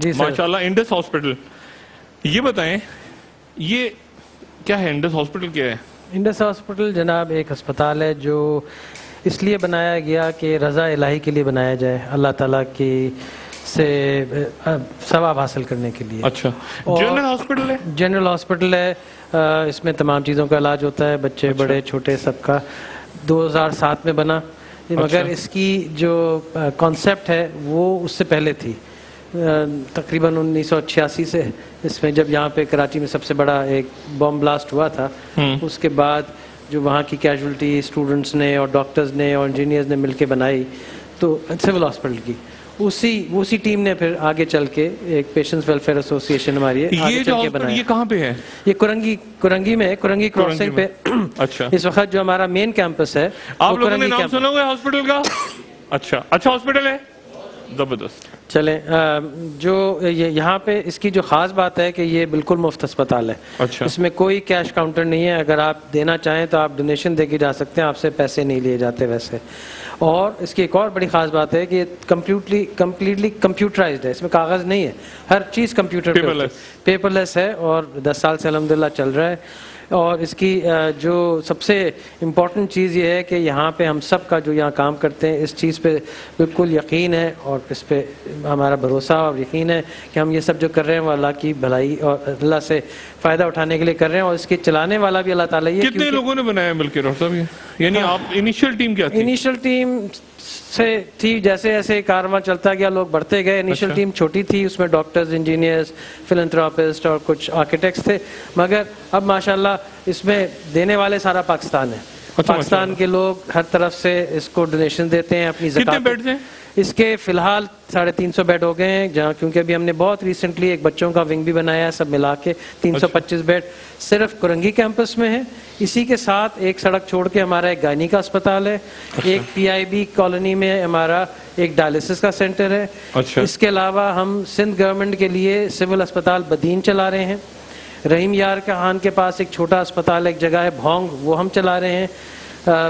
جی سر ماشاءاللہ Indus hospital. یہ بتائیں یہ کیا ہے انڈس ہاسپٹل کیا ہے؟ انڈس ہاسپٹل جناب ایک ہسپتال ہے جو اس لیے بنایا گیا کہ رضا الہی کے لیے بنایا جائے, اللہ تعالیٰ کی سے ثواب حاصل کرنے کے لیے. اچھا جنرل ہاسپٹل ہے؟ جنرل ہاسپٹل ہے, اس میں تمام چیزوں کا علاج ہوتا ہے, بچے بڑے چھوٹے سب کا. 2007 میں بنا, مگر اس کی جو کانسیپٹ ہے وہ اس سے پہلے تھی, تقریباً 1986 سے. اس میں جب یہاں پہ کراچی میں سب سے بڑا ایک بم بلاسٹ ہوا تھا, اس کے بعد جو وہاں کی کیجولٹی اسٹوڈنٹس نے اور ڈاکٹرز نے اور انجینئرز نے مل کے بنائی تو سول ہاسپٹل کی, اسی ٹیم نے پھر آگے چل کے ایک پیشنٹس ویلفیئر ایسوسیشن ہماری ہے, آگے چل کے بنایا. یہ کہاں پہ ہے؟ یہ کرنگی میں ہے, کرنگی کراسنگ پہ. اچھا اس وقت جو ہمارا مین کیمپس ہے, آپ لوگوں نے نام سنا ہوا ہے ہاسپٹل کا؟ اچھا ہاسپٹل ہے, زبردست. چلیں, جو یہاں پہ اس کی جو خاص بات ہے کہ یہ بالکل مفت اسپتال ہے. اس میں کوئی کیش کاؤنٹر نہیں ہے, اگر آپ دینا چاہیں تو آپ ڈونیشن دے کے جا سکتے ہیں, آپ سے پیسے نہیں لیے جاتے ویسے. اور اس کی ایک اور بڑی خاص بات ہے کہ یہ کمپلیٹلی کمپیوٹرائزڈ ہے, اس میں کاغذ نہیں ہے, ہر چیز کمپیوٹر پیپر لیس ہے, اور 10 سال سے الحمدللہ چل رہا ہے. اور اس کی جو سب سے امپورٹنٹ چیز یہ ہے کہ یہاں پہ ہم سب کا جو یہاں کام کرتے ہیں اس چیز پہ بالکل یقین ہے, اور اس پہ ہمارا بھروسہ اور یقین ہے کہ ہم یہ سب جو کر رہے ہیں وہ اللہ کی بھلائی اور اللہ سے فائدہ اٹھانے کے لیے کر رہے ہیں, اور اس کے چلانے والا بھی اللہ تعالیٰ ہی ہے. کتنے لوگوں نے بنایا مل کے ڈاکٹر صاحب, یعنی آپ انیشیل ٹیم کیا تھی؟ انیشیل ٹیم سے تھی, جیسے جیسے کارواں چلتا گیا لوگ بڑھتے گئے. انیشیل ٹیم چھوٹی تھی, اس میں ڈاکٹرز, انجینئرز, فلنتھراپسٹ اور کچھ آرکیٹیکٹس تھے, مگر اب ماشاءاللہ اس میں دینے والے سارا پاکستان ہے. پاکستان کے لوگ ہر طرف سے اس کو ڈونیشن دیتے ہیں اپنی زکات. کتنے بیڈز ہیں اس کے فی الحال 350 بیڈ ہو گئے ہیں, جہاں کیونکہ ابھی ہم نے بہت ریسنٹلی ایک بچوں کا ونگ بھی بنایا ہے, سب ملا کے 325 بیڈ صرف کرنگی کیمپس میں ہے. اسی کے ساتھ ایک سڑک چھوڑ کے ہمارا ایک گائنی کا اسپتال ہے, ایک PIB کالونی میں ہمارا ایک ڈائلسس کا سینٹر ہے. اس کے علاوہ ہم سندھ گورنمنٹ کے لیے سول اسپتال بدین چلا رہے ہیں. رحیم یار خان کے پاس ایک چھوٹا اسپتال ایک جگہ ہے بھونگ, وہ ہم چلا رہے ہیں.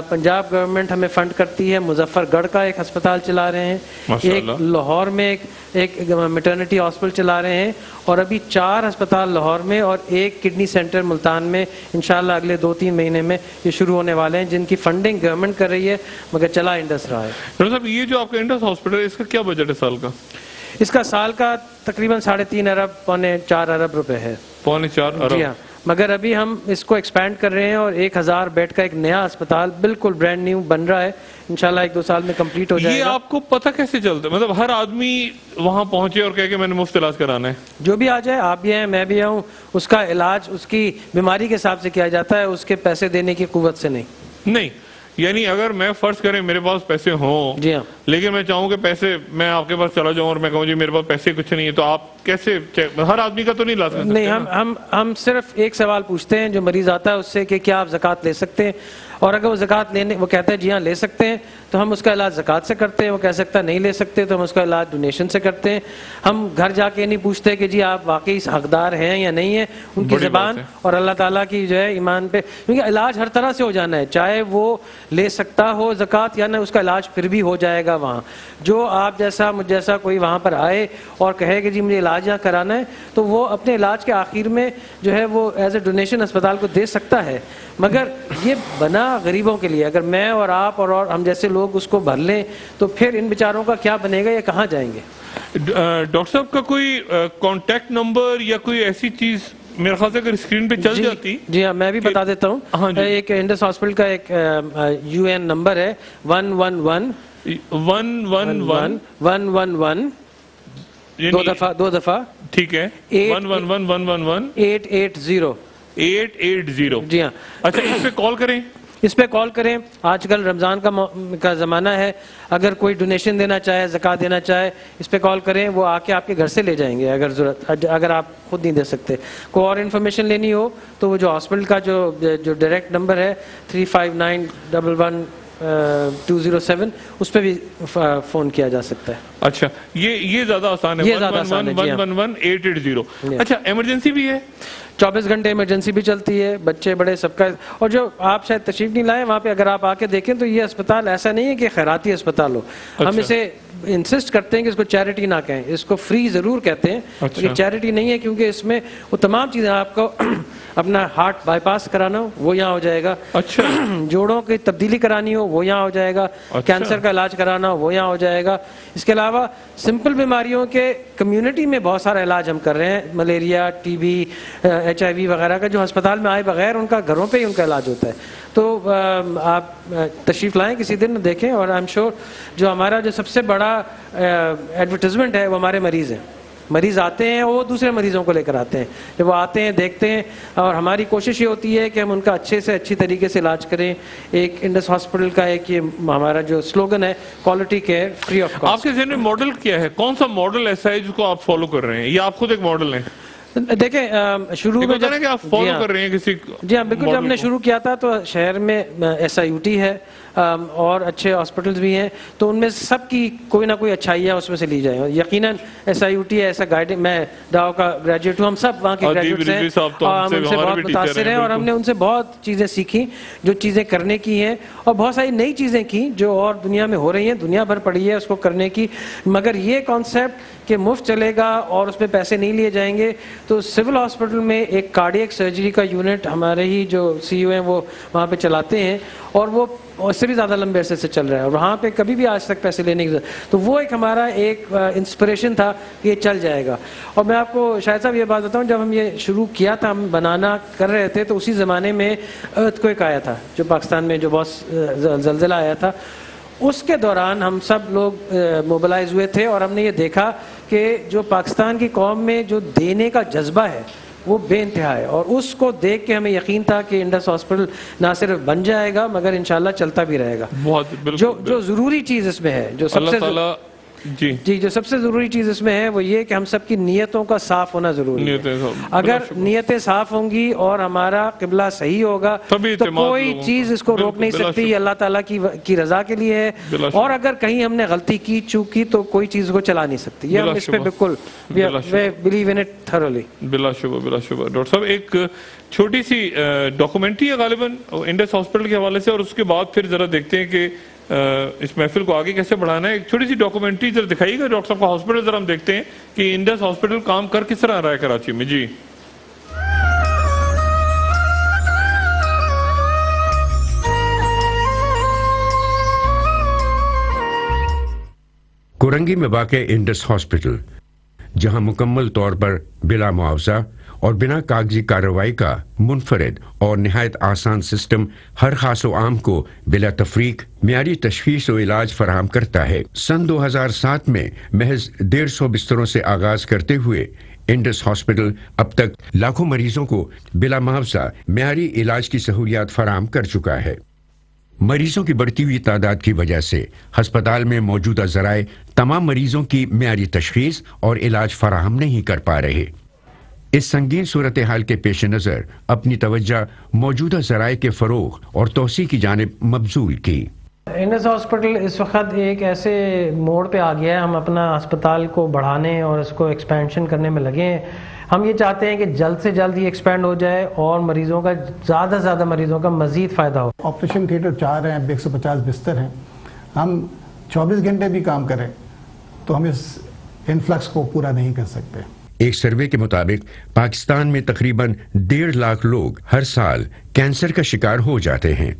پنجاب گورنمنٹ ہمیں فنڈ کرتی ہے, مظفر گڑھ کا ایک ہسپتال چلا رہے ہیں, ایک لاہور میں ایک میٹرنٹی ہاسپٹل چلا رہے ہیں, اور ابھی 4 ہسپتال لاہور میں اور ایک کڈنی سینٹر ملتان میں انشاءاللہ اگلے 2-3 مہینے میں یہ شروع ہونے والے ہیں, جن کی فنڈنگ گورنمنٹ کر رہی ہے مگر چلا انڈس رہا ہے. ڈاکٹر صاحب یہ جو آپ کا انڈس ہاسپٹل ہے اس کا کیا بجٹ ہے سال کا؟ اس کا سال کا تقریباً 3.5 ارب 4 ارب روپے ہے. 4.5 ارب. جی ہاں, مگر ابھی ہم اس کو ایکسپینڈ کر رہے ہیں, اور 1000 بیڈ کا ایک نیا اسپتال بالکل برانڈ نیو بن رہا ہے, انشاءاللہ 1-2 سال میں کمپلیٹ ہو جائے گا. یہ آپ کو پتہ کیسے چلتا ہے, مطلب ہر آدمی وہاں پہنچے اور کہے کہ میں نے مفت علاج کرانا ہے؟ جو بھی آ جائے, آپ بھی ہیں میں بھی آؤں, اس کا علاج اس کی بیماری کے حساب سے کیا جاتا ہے, اس کے پیسے دینے کی قوت سے نہیں. یعنی اگر میں فرض کریں میرے پاس پیسے ہوں, جی ہاں, لیکن میں چاہوں کہ پیسے میں آپ کے پاس چلا جاؤں اور میں کہوں جی میرے پاس پیسے کچھ نہیں ہے, تو آپ کیسے, ہر آدمی کا تو نہیں لا سکتے؟ نہیں, ہم صرف ایک سوال پوچھتے ہیں جو مریض آتا ہے اس سے کہ کیا آپ زکوٰۃ لے سکتے ہیں, اور اگر وہ زکوٰۃ لینے وہ کہتا ہے جی ہاں لے سکتے ہیں تو ہم اس کا علاج زکوٰۃ سے کرتے ہیں. وہ کہہ سکتا ہے نہیں لے سکتے تو ہم اس کا علاج ڈونیشن سے کرتے ہیں. ہم گھر جا کے نہیں پوچھتے کہ جی آپ واقعی حقدار ہیں یا نہیں ہیں, ان کی زبان اور اللہ تعالیٰ کی جو ہے ایمان پہ, کیونکہ علاج ہر طرح سے ہو جانا ہے, چاہے وہ لے سکتا ہو زکوٰۃ یا نہ, اس کا علاج پھر بھی ہو جائے گا وہاں. جو آپ جیسا مجھ جیسا کوئی وہاں پر آئے اور کہے کہ جی مجھے علاج یہاں کرانا ہے, تو وہ اپنے علاج کے آخر میں جو ہے وہ ایز اے ڈونیشن اسپتال کو دے سکتا ہے. مگر یہ بنا غریبوں کے لیے, اگر میں اور آپ اور ہم جیسے لوگ اس کو بھر لیں تو پھر ان بیچاروں کا کیا بنے گا, یہ کہاں جائیں گے؟ ڈاکٹر صاحب کا کوئی کانٹیکٹ نمبر یا کوئی ایسی چیز میرے خیال سے اگر اسکرین پہ چل جاتی؟ جی ہاں, میں بھی بتا دیتا ہوں. ایک انڈس ہاسپٹل کا ایک UN نمبر ہے 111 دو دفعہ ٹھیک ہے, 111 880. جی ہاں, اچھا اس پہ کال کریں, اس پہ کال کریں. آج کل رمضان کا زمانہ ہے, اگر کوئی ڈونیشن دینا چاہے, زکوٰۃ دینا چاہے, اس پہ کال کریں, وہ آ کے آپ کے گھر سے لے جائیں گے اگر ضرورت, اگر آپ خود نہیں دے سکتے. کوئی اور انفارمیشن لینی ہو تو وہ جو ہاسپٹل کا جو ڈائریکٹ نمبر ہے 35911 207 اس پہ بھی فون کیا جا سکتا ہے. اچھا یہ زیادہ آسان ہے. یہ زیادہ آسان ہے 111-880. اچھا ایمرجنسی بھی ہے؟ 24 گھنٹے ایمرجنسی بھی چلتی ہے, بچے بڑے سب کا. اور جو آپ شاید تشریف نہیں لائے وہاں پہ, اگر آپ آ کے دیکھیں تو یہ اسپتال ایسا نہیں ہے کہ خیراتی اسپتال ہو. ہم اسے انسسٹ کرتے ہیں کہ اس کو چیریٹی نہ کہیں, اس کو فری ضرور کہتے ہیں, یہ چیریٹی نہیں ہے, کیونکہ اس میں وہ تمام چیزیں, آپ کو اپنا ہارٹ بائی پاس کرانا ہو وہ یہاں ہو جائے گا, جوڑوں کی تبدیلی کرانی ہو وہ یہاں ہو جائے گا, کینسر کا علاج کرانا ہو وہ یہاں ہو جائے گا. اس کے علاوہ سمپل بیماریوں کے کمیونٹی میں بہت سارا علاج ہم کر رہے ہیں, ملیریا, ٹی بی, HIV وغیرہ کا, جو ہسپتال میں آئے بغیر ان کا گھروں پہ ہی ان کا علاج ہوتا ہے. تو آپ تشریف لائیں کسی دن, دیکھیں. اور آئی ایم شیور جو ہمارا جو سب سے بڑا ایڈورٹیزمنٹ ہے وہ ہمارے مریض ہیں. مریض آتے ہیں وہ دوسرے مریضوں کو لے کر آتے ہیں, جب وہ آتے ہیں دیکھتے ہیں, اور ہماری کوشش یہ ہوتی ہے کہ ہم ان کا اچھے سے اچھی طریقے سے علاج کریں. ایک انڈس ہاسپٹل کا ایک یہ ہمارا جو سلوگن ہے, quality care free of cost. آپ کے ذہن میں ماڈل کیا ہے, کون سا ماڈل ایسا ہے جس کو آپ فالو کر رہے ہیں, یا آپ خود ایک ماڈل ہیں؟ دیکھیں شروع میں کہ آپ فالو کر رہے ہیں کسی, جی ہاں بالکل, جب ہم نے شروع کیا تھا تو شہر میں SIUT ہے اور اچھے ہاسپٹلز بھی ہیں, تو ان میں سب کی کوئی نہ کوئی اچھائیاں اس میں سے لی جائیں. یقیناً SIUT ہے ایسا گائیڈنگ, میں ڈاؤ کا گریجویٹ ہوں, ہم سب وہاں کے گریجویٹس ہیں, ہم ان سے بہت متاثر ہیں, اور ہم نے ان سے بہت چیزیں سیکھی جو چیزیں کرنے کی ہیں, اور بہت ساری نئی چیزیں کی جو اور دنیا میں ہو رہی ہیں, دنیا بھر پڑی ہے اس کو کرنے کی. مگر یہ کانسیپٹ کہ مفت چلے گا اور اس میں پیسے نہیں لیے جائیں گے, تو سول ہاسپٹل میں ایک کارڈیک سرجری کا یونٹ ہمارے ہی جو CEO ہیں وہ وہاں پہ چلاتے ہیں, اور وہ اس سے بھی زیادہ لمبے عرصے سے چل رہا ہے, اور وہاں پہ کبھی بھی آج تک پیسے لینے کی ضرورت. تو وہ ایک ہمارا ایک انسپریشن تھا کہ یہ چل جائے گا. اور میں آپ کو شاہد صاحب یہ بات بتاؤں, جب ہم یہ شروع کیا تھا, ہم بنانا کر رہے تھے, تو اسی زمانے میں ارتھکویک آیا تھا جو پاکستان میں, جو بہت زلزلہ آیا تھا. اس کے دوران ہم سب لوگ موبلائز ہوئے تھے, اور ہم نے یہ دیکھا کہ جو پاکستان کی قوم میں جو دینے کا جذبہ ہے وہ بے انتہا ہے, اور اس کو دیکھ کے ہمیں یقین تھا کہ انڈس ہاسپٹل نہ صرف بن جائے گا مگر انشاءاللہ چلتا بھی رہے گا. جو ضروری چیز اس میں ہے, جو سب سے جو سب سے ضروری چیز اس میں ہے وہ یہ کہ ہم سب کی نیتوں کا صاف ہونا ضروری ہے. اگر نیتیں صاف ہوں گی اور ہمارا قبلہ صحیح ہوگا تو کوئی چیز اس کو روک نہیں سکتی. اللہ تعالیٰ کی رضا کے لیے ہے, اور اگر کہیں ہم نے غلطی کی چوک کی تو کوئی چیز کو چلا نہیں سکتی. یہ ہم اس پہ بالکل بلیو ان اٹ تھرولی. بلا شبہ. ڈاکٹر صاحب ایک چھوٹی سی ڈاکومنٹری ہے غالباً انڈس ہاسپٹل کے حوالے سے, اور اس کے بعد پھر ذرا دیکھتے ہیں کہ اس محفل کو آگے کیسے بڑھانا ہے. ایک چھوٹی سی ڈاکومنٹری ذرا دکھائیے گا ڈاکٹر صاحب کا ہاسپٹل, ذرا ہم دیکھتے ہیں کہ انڈس ہاسپٹل کام کر کس طرح رہا ہے کراچی میں. جی کورنگی میں واقع انڈس ہاسپٹل, جہاں مکمل طور پر بلا معاوضہ اور بنا کاغذی کارروائی کا منفرد اور نہایت آسان سسٹم ہر خاص و عام کو بلا تفریق معیاری تشخیص و علاج فراہم کرتا ہے. سن 2007 میں محض 150 بستروں سے آغاز کرتے ہوئے انڈس ہاسپٹل اب تک لاکھوں مریضوں کو بلا معاوضہ معیاری علاج کی سہولیات فراہم کر چکا ہے. مریضوں کی بڑھتی ہوئی تعداد کی وجہ سے ہسپتال میں موجودہ ذرائع تمام مریضوں کی معیاری تشخیص اور علاج فراہم نہیں کر پا رہے. اس سنگین صورتحال کے پیش نظر اپنی توجہ موجودہ ذرائع کے فروغ اور توسیع کی جانب مبذول کی. انڈس ہاسپٹل اس وقت ایک ایسے موڑ پہ آ گیا ہے, ہم اپنا ہسپتال کو بڑھانے اور اس کو ایکسپینشن کرنے میں لگے ہیں. ہم یہ چاہتے ہیں کہ جلد سے جلد یہ ایکسپینڈ ہو جائے اور مریضوں کا زیادہ سے زیادہ مریضوں کا مزید فائدہ ہو. آپریشن تھیٹر 4 ہیں, 150 بستر ہیں, ہم 24 گھنٹے بھی کام کریں تو ہم اس انفلکس کو پورا نہیں کر سکتے. ایک سروے کے مطابق پاکستان میں تقریباً 1.5 لاکھ لوگ ہر سال کینسر کا شکار ہو جاتے ہیں.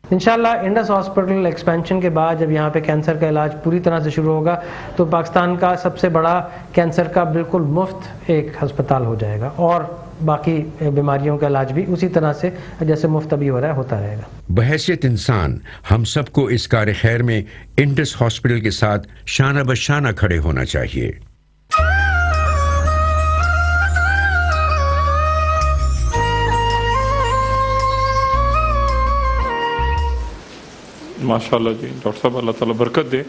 انشاءاللہ انڈس ہاسپٹل ایکسپینشن کے بعد جب یہاں پہ کینسر کا علاج پوری طرح سے شروع ہوگا تو پاکستان کا سب سے بڑا کینسر کا بالکل مفت ایک ہسپتال ہو جائے گا, اور باقی بیماریوں کا علاج بھی اسی طرح سے جیسے مفت ابھی ہو رہا ہے ہوتا رہے گا. بحیثیت انسان ہم سب کو اس کار خیر میں انڈس ہاسپٹل کے ساتھ شانہ بشانہ کھڑے ہونا چاہیے. ماشاءاللہ جی. ڈاکٹر صاحب اللہ تعالیٰ برکت دے,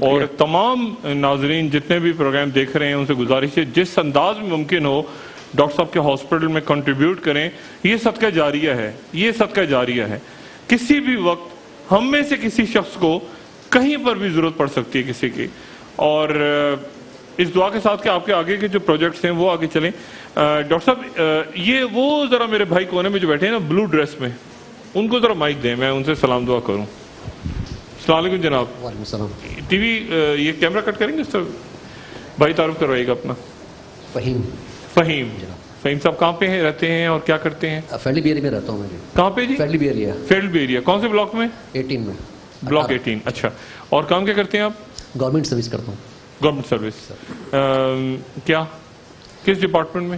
اور تمام ناظرین جتنے بھی پروگرام دیکھ رہے ہیں ان سے گزارش ہے جس انداز میں ممکن ہو ڈاکٹر صاحب کے ہاسپٹل میں کنٹریبیوٹ کریں. یہ صدقہ جاریہ ہے, یہ صدقہ جاریہ ہے. کسی بھی وقت ہم میں سے کسی شخص کو کہیں پر بھی ضرورت پڑ سکتی ہے کسی کی. اور اس دعا کے ساتھ کہ آپ کے آگے کے جو پروجیکٹس ہیں وہ آگے چلیں. ڈاکٹر صاحب یہ وہ ذرا میرے بھائی کونے میں جو بیٹھے ہیں نا بلو ڈریس میں, ان کو ذرا مائک دیں, میں ان سے سلام دعا کروں. السلام علیکم جناب. وعلیکم السلام. ٹی وی یہ کیمرہ کٹ کریں گے سر؟ بھائی تعارف کروائیے گا اپنا. فہیم. فہیم. فہیم صاحب کہاں پہ رہتے ہیں اور کیا کرتے ہیں؟ فیڈلی بی ایریا میں رہتا ہوں میں. کہاں پہ جی؟ فیڈلی B area. Field B area. کون سے بلاک میں؟ 18 میں. بلاک 18. اچھا, اور کام کیا کرتے ہیں آپ؟ گورنمنٹ سروس کرتا ہوں. Government service. کیا کس ڈپارٹمنٹ میں؟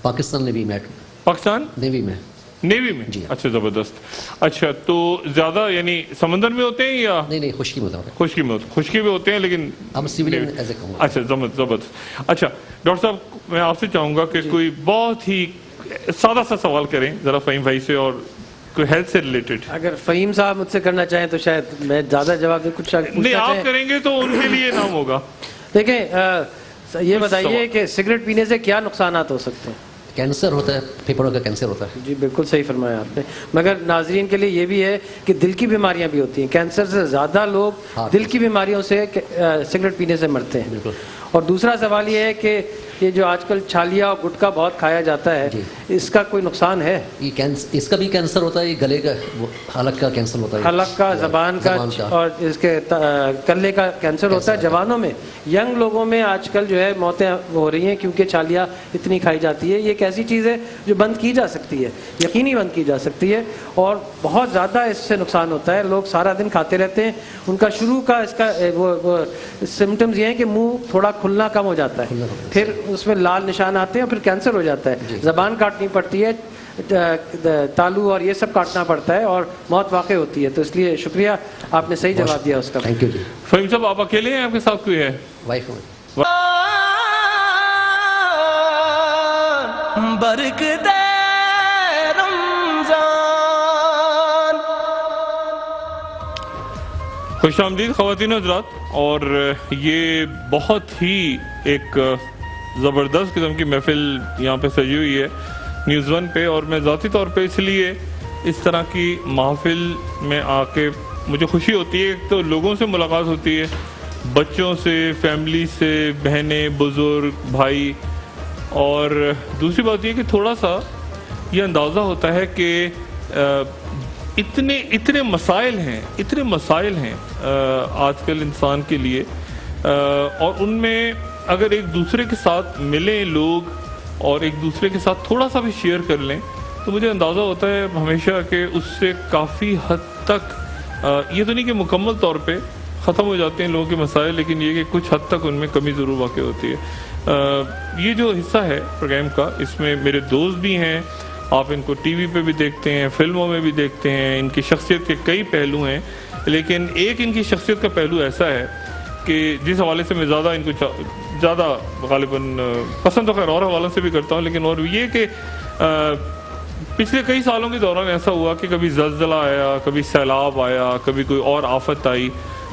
پاکستان نیوی میں. پاکستان نیوی میں. نیوی میں. جی. اچھا زبردست. اچھا تو زیادہ یعنی سمندر میں ہوتے ہیں یا؟ نہیں خشکی میں ہوتا ہے. خشکی میں ہوتے, خشکی میں ہوتے ہیں لیکن ہم سیولین ایز اے کہوں گا. اچھا زبردست. اچھا ڈاکٹر صاحب میں آپ سے چاہوں گا کہ کوئی بہت ہی سادہ سا سوال کریں ذرا فہیم بھائی سے, اور کوئی ہیلتھ سے ریلیٹڈ. اگر فہیم صاحب مجھ سے کرنا چاہیں تو شاید میں زیادہ جواب دے. کچھ نہیں آپ کریں گے تو ان کے لیے نام ہوگا. دیکھیں یہ بتائیے کہ سگریٹ پینے سے کیا نقصانات ہو سکتے ہیں؟ کینسر ہوتا ہے, پھیپھڑوں کا کینسر ہوتا ہے. جی بالکل صحیح فرمایا آپ نے. مگر ناظرین کے لیے یہ بھی ہے کہ دل کی بیماریاں بھی ہوتی ہیں. کینسر سے زیادہ لوگ دل کی بیماریوں سے سگریٹ پینے سے مرتے ہیں. بالکل. اور دوسرا سوال یہ ہے کہ یہ جو آج کل چھالیا اور گٹکا بہت کھایا جاتا ہے, اس کا کوئی نقصان ہے؟ اس کا بھی کینسر ہوتا ہے, یہ گلے کا حلق کا کینسر ہوتا ہے, حلق کا, زبان کا, اور اس کے کلے کا کینسر ہوتا ہے. جوانوں میں, ینگ لوگوں میں آج کل جو ہے موتیں ہو رہی ہیں کیونکہ چھالیا اتنی کھائی جاتی ہے. یہ ایک ایسی چیز ہے جو بند کی جا سکتی ہے, یقینی بند کی جا سکتی ہے, اور بہت زیادہ اس سے نقصان ہوتا ہے. لوگ سارا دن کھاتے رہتے ہیں, ان کا شروع کا اس کا وہ سمٹمز یہ ہیں کہ منہ تھوڑا کھلنا کم ہو جاتا ہے, پھر اس میں لال نشان آتے ہیں, اور پھر کینسر ہو جاتا ہے. زبان کاٹنی پڑتی ہے, تالو اور یہ سب کاٹنا پڑتا ہے, اور موت واقع ہوتی ہے. تو اس لیے شکریہ, آپ نے صحیح جواب دیا اس کا. تھینک یو جی. فہیم صاحب آپ اکیلے ہیں, آپ کے ساتھ کوئی ہے؟ وائف. برکت رمضان. خوش آمدید خواتین و حضرات. اور یہ بہت ہی ایک زبردست قسم کی محفل یہاں پہ سجی ہوئی ہے نیوز ون پہ, اور میں ذاتی طور پہ اس لیے اس طرح کی محفل میں آ کے مجھے خوشی ہوتی ہے. ایک تو لوگوں سے ملاقات ہوتی ہے, بچوں سے, فیملی سے, بہنیں, بزرگ, بھائی, اور دوسری بات یہ کہ تھوڑا سا یہ اندازہ ہوتا ہے کہ اتنے مسائل ہیں آج کل انسان کے لیے, اور ان میں اگر ایک دوسرے کے ساتھ ملیں لوگ اور ایک دوسرے کے ساتھ تھوڑا سا بھی شیئر کر لیں, تو مجھے اندازہ ہوتا ہے ہمیشہ کہ اس سے کافی حد تک, یہ تو نہیں کہ مکمل طور پہ ختم ہو جاتے ہیں لوگوں کے مسائل, لیکن یہ کہ کچھ حد تک ان میں کمی ضرور واقع ہوتی ہے. یہ جو حصہ ہے پروگرام کا, اس میں میرے دوست بھی ہیں, آپ ان کو ٹی وی پہ بھی دیکھتے ہیں, فلموں میں بھی دیکھتے ہیں. ان کی شخصیت کے کئی پہلو ہیں, لیکن ایک ان کی شخصیت کا پہلو ایسا ہے کہ جس حوالے سے میں زیادہ ان کو زیادہ غالباً پسند تو خیر اور حوالوں سے بھی کرتا ہوں, لیکن اور یہ کہ پچھلے کئی سالوں کے دوران ایسا ہوا کہ کبھی زلزلہ آیا, کبھی سیلاب آیا, کبھی کوئی اور آفت آئی,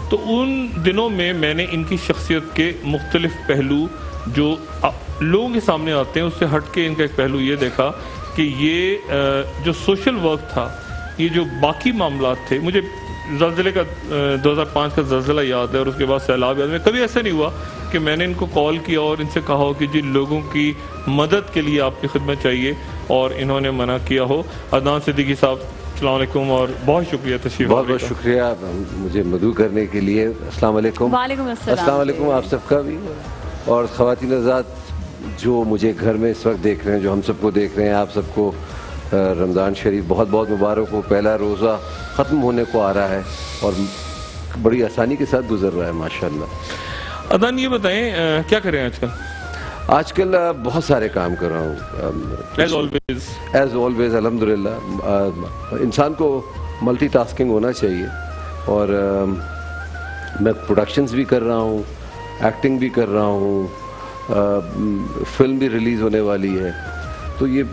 تو ان دنوں میں میں نے ان کی شخصیت کے مختلف پہلو جو لوگوں کے سامنے آتے ہیں اس سے ہٹ کے ان کا ایک پہلو یہ دیکھا کہ یہ جو سوشل ورک تھا, یہ جو باقی معاملات تھے. مجھے زلزلے کا 2005 کا زلزلہ یاد ہے, اور اس کے بعد سیلاب یاد ہے. کبھی ایسا نہیں ہوا کہ میں نے ان کو کال کیا اور ان سے کہا ہو کہ جن لوگوں کی مدد کے لیے آپ کی خدمت چاہیے, اور انہوں نے منع کیا ہو. عدنان صدیقی صاحب السلام علیکم, اور بہت شکریہ تشریف. بہت شکریہ مجھے مدعو کرنے کے لیے. السلام علیکم. وعلیکم السلام. السلام علیکم آپ سب کا بھی, اور خواتین حضرات جو مجھے گھر میں اس وقت دیکھ رہے ہیں, جو ہم سب کو دیکھ رہے ہیں, آپ سب کو رمضان شریف بہت بہت مبارک ہو. پہلا روزہ ختم ہونے کو آ رہا ہے اور بڑی آسانی کے ساتھ گزر رہا ہے ماشاءاللہ. عدنان یہ بتائیں کیا کریں آج کل؟ آج کل بہت سارے کام کر رہا ہوں ایز آلویز الحمدللہ. انسان کو ملٹی ٹاسکنگ ہونا چاہیے, اور میں پروڈکشنز بھی کر رہا ہوں, ایکٹنگ بھی کر رہا ہوں, فلم بھی ریلیز ہونے والی ہے, تو یہ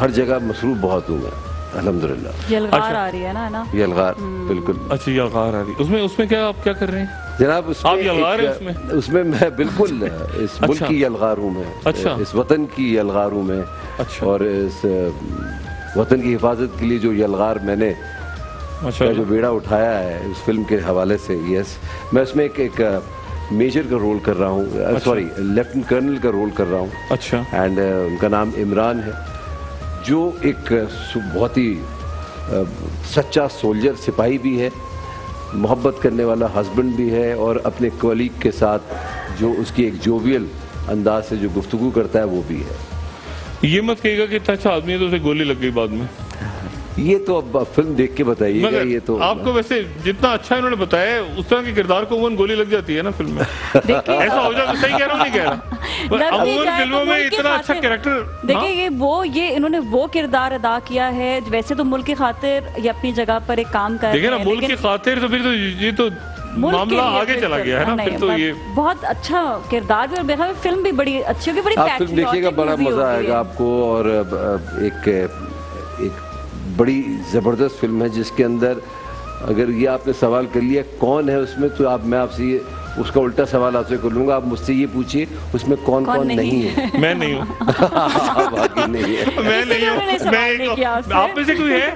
ہر جگہ مصروف بہت ہوں میں الحمدللہ. یلغار آ رہی ہے نا؟ یلغار بالکل. اچھا یلغار آ رہی, اس میں کیا آپ کیا کر رہے ہیں جناب؟ آپ یلغار ہیں اس میں میں بالکل اس ملک کی یلغار ہوں میں, اس وطن کی یلغار ہوں میں, اور اس وطن کی حفاظت کے لیے جو یلغار میں نے کا جو بیڑا اٹھایا ہے اس فلم کے حوالے سے. یس, میں اس میں ایک میجر کا رول کر رہا ہوں, سوری لیفٹنٹ کرنل کا رول کر رہا ہوں. اچھا. اینڈ ان کا نام عمران ہے, جو ایک بہت ہی سچا سولجر سپاہی بھی ہے, محبت کرنے والا ہسبینڈ بھی ہے, اور اپنے کولیگ کے ساتھ جو اس کی ایک جوویل انداز سے جو گفتگو کرتا ہے وہ بھی ہے. یہ مت کہے گا کہ اتنا اچھا آدمی ہے تو اسے گولی لگ گئی بعد میں. یہ تو اب فلم دیکھ کے بتائیے گا. یہ تو آپ کو ویسے جتنا اچھا انہوں نے بتایا اس طرح کے کردار کو عموماً گولی لگ جاتی ہے نا فلم میں. ایسا ہو جائے. صحیح کہہ رہا ہوں نہیں کہہ رہا. عموماً فلموں میں اتنا اچھا کریکٹر دیکھیں, یہ انہوں نے وہ کردار ادا کیا ہے. ویسے تو ملک کی خاطر یہ اپنی جگہ پر ایک کام کر رہے ہیں, دیکھیں نا ملک کی خاطر, تو پھر تو یہ تو معاملہ آگے چلا گیا ہے نا. پھر تو یہ بہت اچھا کردار بھی, اور فلم بھی بڑی اچھی ہوگی, بڑی آپ فلم دیکھیے گا, بڑا مزہ آئے گا آپ کو. اور ایک بڑی زبردست فلم ہے جس کے اندر اگر یہ آپ نے سوال کر لیا کون ہے اس میں, تو میں آپ سے اس کا الٹا سوال آپ سے کر لوں گا. آپ مجھ سے یہ پوچھیے اس میں کون نہیں ہے. میں نہیں ہوں. نہیں ہے. میں نہیں ہوں. آپ میں سے کوئی ہے؟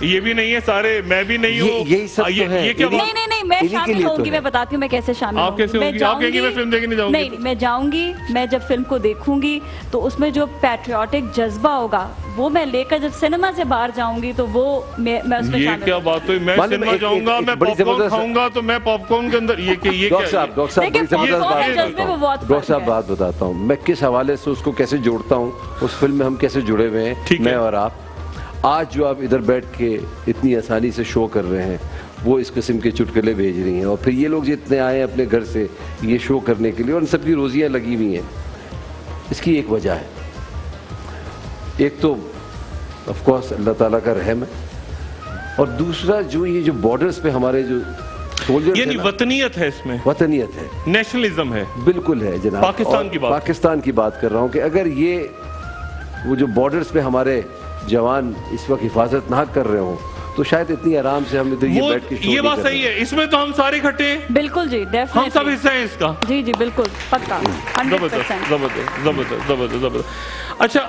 یہ بھی نہیں ہے سارے, میں بھی نہیں ہوں. یہی سب تو ہے. نہیں, میں شامل ہوں گی. میں بتاتی ہوں میں کیسے شامل ہوں. آپ کیسے ہوں گی؟ آپ کہیں گے میں فلم دیکھنے جاؤں گی. نہیں, میں جاؤں گی. میں جب فلم کو دیکھوں گی تو اس میں جو پیٹریوٹک جذبہ ہوگا وہ میں لے کر جب سنیما سے باہر جاؤں گی تو وہ میں اس میں شامل. یہ کیا بات ہوئی؟ میں سنیما جاؤں گا, میں پاپ کارن کھاؤں گا, تو میں پاپ کارن کے اندر یہ ڈاکٹر صاحب بات بتاتا ہوں میں کس حوالے سے اس کو کیسے جوڑتا ہوں. اس فلم میں ہم کیسے جڑے ہوئے ہیں میں اور آپ. آج جو آپ ادھر بیٹھ کے اتنی آسانی سے شو کر رہے ہیں وہ اس قسم کے چٹکلے بھیج رہی ہیں, اور پھر یہ لوگ جتنے آئے ہیں اپنے گھر سے یہ شو کرنے کے لیے, اور ان سب کی روزیاں لگی ہوئی ہیں. اس کی ایک وجہ ہے, ایک تو آف کورس اللہ تعالیٰ کا رحم ہے, اور دوسرا جو یہ جو بارڈرز پہ ہمارے جو سولجرز یعنی وطنیت ہے, اس میں وطنیت ہے, نیشنلزم ہے. بالکل ہے جناب. پاکستان کی بات کر رہا ہوں کہ اگر یہ وہ جو بارڈرز پہ ہمارے جوان اس وقت حفاظت نہ کر رہے ہوں تو شاید اتنی آرام سے ہم ادھر یہ بیٹھ کے یہ بات صحیح ہے. اس میں تو ہم سارے اکٹھے ہیں. بالکل جی, ہم سب حصہ ہیں اس کا. جی بالکل پکا. زبردست. اچھا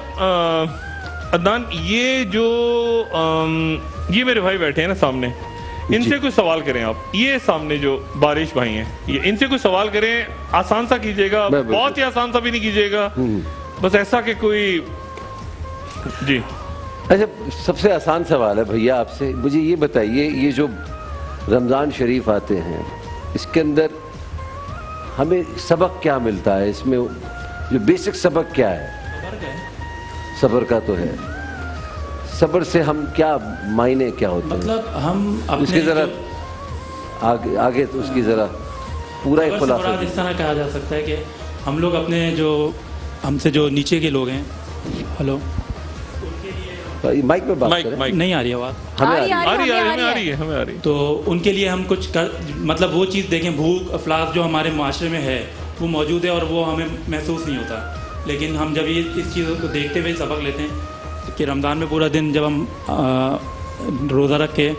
عدنان, یہ جو یہ میرے بھائی بیٹھے ہیں نا سامنے, ان سے کوئی سوال کریں آپ. یہ سامنے جو بارش بھائی ہیں, یہ ان سے کوئی سوال کریں, آسان سا کیجیے گا, بہت ہی آسان سا بھی نہیں کیجیے گا, بس ایسا کہ کوئی. جی اچھا, سب سے آسان سوال ہے بھیا آپ سے, مجھے یہ بتائیے یہ جو رمضان شریف آتے ہیں اس کے اندر ہمیں سبق کیا ملتا ہے؟ اس میں جو بیسک سبق کیا ہے؟ صبر کا تو ہے. صبر سے ہم کیا معنی کیا ہوتے ہیں؟ مطلب ہم اس کی ذرا آگے تو اس کی ذرا پورا ایک خلاصہ. اس طرح کہا جا سکتا ہے کہ ہم لوگ اپنے جو ہم سے جو نیچے کے لوگ ہیں, ہلو مائک میں بات کریں. نہیں آ رہی آواز؟ ہمیں آ رہی ہے. تو ان کے لیے ہم کچھ مطلب وہ چیز دیکھیں, بھوک افلاس جو ہمارے معاشرے میں ہے وہ موجود ہے اور وہ ہمیں محسوس نہیں ہوتا, لیکن ہم جب یہ اس چیزوں کو دیکھتے ہوئے سبق لیتے ہیں کہ رمضان میں پورا دن جب ہم روزہ رکھ کے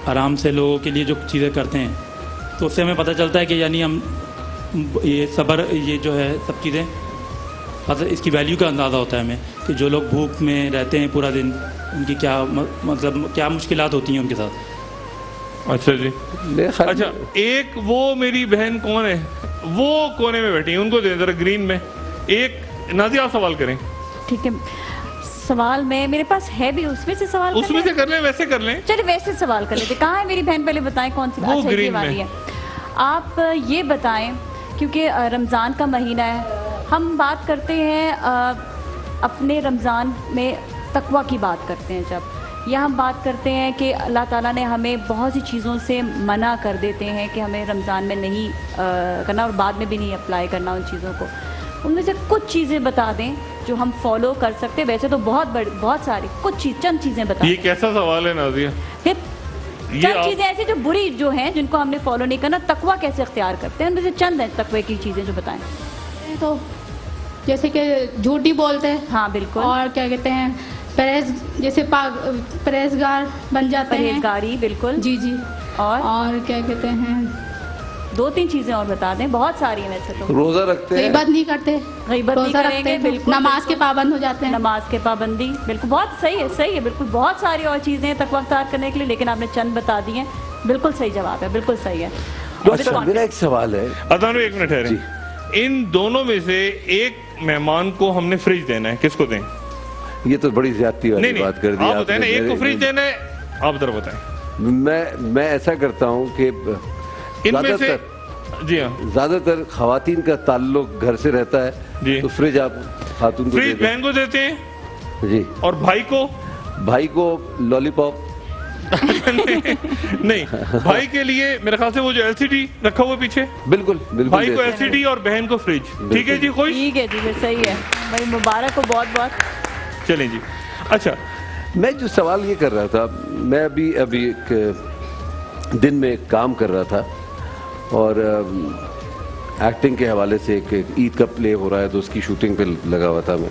آرام سے لوگوں کے لیے جو چیزیں کرتے ہیں تو اس سے ہمیں پتہ چلتا ہے کہ یعنی ہم یہ صبر, یہ جو ہے سب چیزیں اس کی ویلیو کا اندازہ ہوتا ہے ہمیں کہ جو لوگ بھوک میں رہتے ہیں پورا دن ان کی کیا مطلب کیا مشکلات ہوتی ہیں ان کے ساتھ. اچھا جی. اچھا, ایک وہ میری بہن کون ہے وہ کونے میں بیٹھی ہیں, ان کو دیں ذرا گرین میں. ایک نازیہ آپ سوال کریں. ٹھیک ہے, سوال میں میرے پاس ہے بھی, اس میں سے سوال اس میں سے کر لیں, ویسے کر لیں. چلیے ویسے سوال کر لیتے. کہاں ہے میری بہن, پہلے بتائیں کون سی بات ہے والی ہے. آپ یہ بتائیں, کیونکہ رمضان کا مہینہ ہے, ہم بات کرتے ہیں اپنے رمضان میں تقویٰ کی بات کرتے ہیں, جب یا ہم بات کرتے ہیں کہ اللہ تعالیٰ نے ہمیں بہت سی چیزوں سے منع کر دیتے ہیں کہ ہمیں رمضان میں نہیں کرنا اور بعد میں بھی نہیں اپلائی کرنا ان چیزوں کو. ان میں سے کچھ چیزیں بتا دیں جو ہم فالو کر سکتے. ویسے تو بہت ساری, کچھ چند چیزیں بتائیں. یہ کیسا سوال ہے نازیہ؟ چند چیزیں ایسی جو بری جو ہیں جن کو ہم نے فالو نہیں کرنا, تقویٰ کیسے اختیار کرتے ہیں, ان میں سے چند ہیں تقوی کی چیزیں جو بتائیں. تو جیسے کہ جھوٹ بھی بولتے ہیں. ہاں بالکل. اور کیا کہتے ہیں جیسے پرہیزگار بن جاتے ہیں. پرہیزگاری بالکل. جی. اور کیا کہتے ہیں 2-3 چیزیں اور بتا دیں, بہت ساری ہیں ویسے تو. روزہ رکھتے ہیں, غیبت نہیں کرتے, غیبت نہیں روزہ کریں رکھتے گے, ہیں, بالکل نماز کے پابند ہو جاتے ہیں, نماز کے پابندی, بالکل بہت صحیح ہے, صحیح ہے, بالکل بہت ساری اور چیزیں ہیں تقویٰ اختیار کرنے کے لیے, لیکن آپ نے چند بتا دی ہیں. بالکل صحیح جواب ہے, بالکل صحیح ہے. میرا ایک سوال ہے. عطا نور ایک منٹ ٹھہریں, ان دونوں میں سے ایک مہمان کو ہم نے فریج دینا ہے, کس کو دیں؟ یہ تو بڑی زیادتی والی بات کر دی آپ بتائیں نا, ایک کو فریج دینا ہے, آپ ادھر بتائیں. میں ایسا کرتا ہوں کہ ان میں سے جی ہاں زیادہ تر خواتین کا تعلق گھر سے رہتا ہے, جی, تو فریج آپ خاتون کو فریج بہن کو دیتے ہیں جی, اور بھائی کو لالی پاپ. نہیں, بھائی کے لیے میرے خیال سے وہ جو LCD رکھا ہوا پیچھے, بالکل بھائی کو LCD اور بہن کو فریج. ٹھیک ہے جی, خوش, ٹھیک ہے جی, صحیح ہے بھائی, مبارک ہو بہت بہت. چلیں جی. اچھا, میں جو سوال یہ کر رہا تھا, میں ابھی ایک دن میں ایک کام کر رہا تھا, اور ایکٹنگ کے حوالے سے ایک عید کا پلے ہو رہا ہے, تو اس کی شوٹنگ پہ لگا ہوا تھا میں.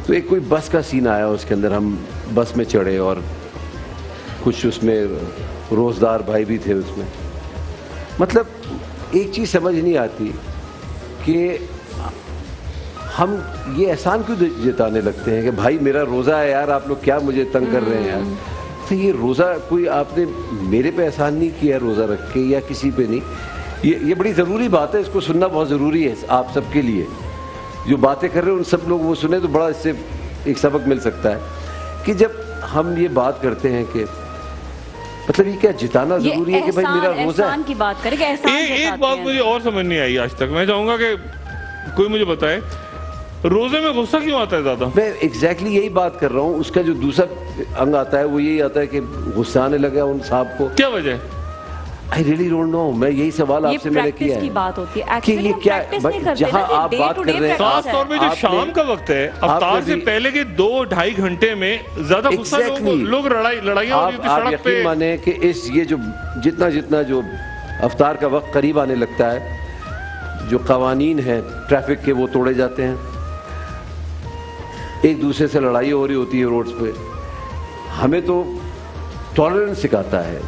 تو ایک کوئی بس کا سین آیا, اس کے اندر ہم بس میں چڑھے, اور کچھ اس میں روزدار بھائی بھی تھے اس میں. مطلب ایک چیز سمجھ نہیں آتی کہ ہم یہ احسان کیوں جتانے لگتے ہیں کہ بھائی میرا روزہ ہے یار, آپ لوگ کیا مجھے تنگ کر رہے ہیں یار. تو یہ روزہ کوئی آپ نے میرے پہ احسان نہیں کیا روزہ رکھ کے, یا کسی پہ نہیں. یہ بڑی ضروری بات ہے, اس کو سننا بہت ضروری ہے آپ سب کے لیے. جو باتیں کر رہے ہیں ان سب لوگ وہ سنیں تو بڑا اس سے ایک سبق مل سکتا ہے کہ جب ہم یہ بات کرتے ہیں کہ مطلب یہ کیا جتانا ضروری ہے کہ بھائی میرا روزہ ہے. احسان کی بات کریں کہ احسان ایک بات مجھے اور سمجھ نہیں آئی آج تک, میں چاہوں گا کہ کوئی مجھے بتائے, روزے میں غصہ کیوں آتا ہے زیادہ؟ میں ایگزیکٹلی یہی بات کر رہا ہوں. اس کا جو دوسرا انگ آتا ہے وہ یہی آتا ہے کہ غصہ آنے لگا ان صاحب کو. کیا وجہ ہے؟ I really don't know. میں یہی سوال آپ سے میں نے کیا ہے کہ یہ کیا, جہاں آپ بات کر رہے ہیں, خاص طور پہ جو شام کا وقت ہے, افطار سے پہلے کے 2-2.5 گھنٹے میں زیادہ غصہ لوگ لڑائیاں ہو رہی ہوتی سڑک پہ. آپ یقین مانیں کہ یہ جو جتنا جو افطار کا وقت قریب آنے لگتا ہے, جو قوانین ہیں ٹریفک کے وہ توڑے جاتے ہیں, ایک دوسرے سے لڑائی ہو رہی ہوتی ہے روڈز پہ. ہمیں تو ٹالرنس سکھاتا ہے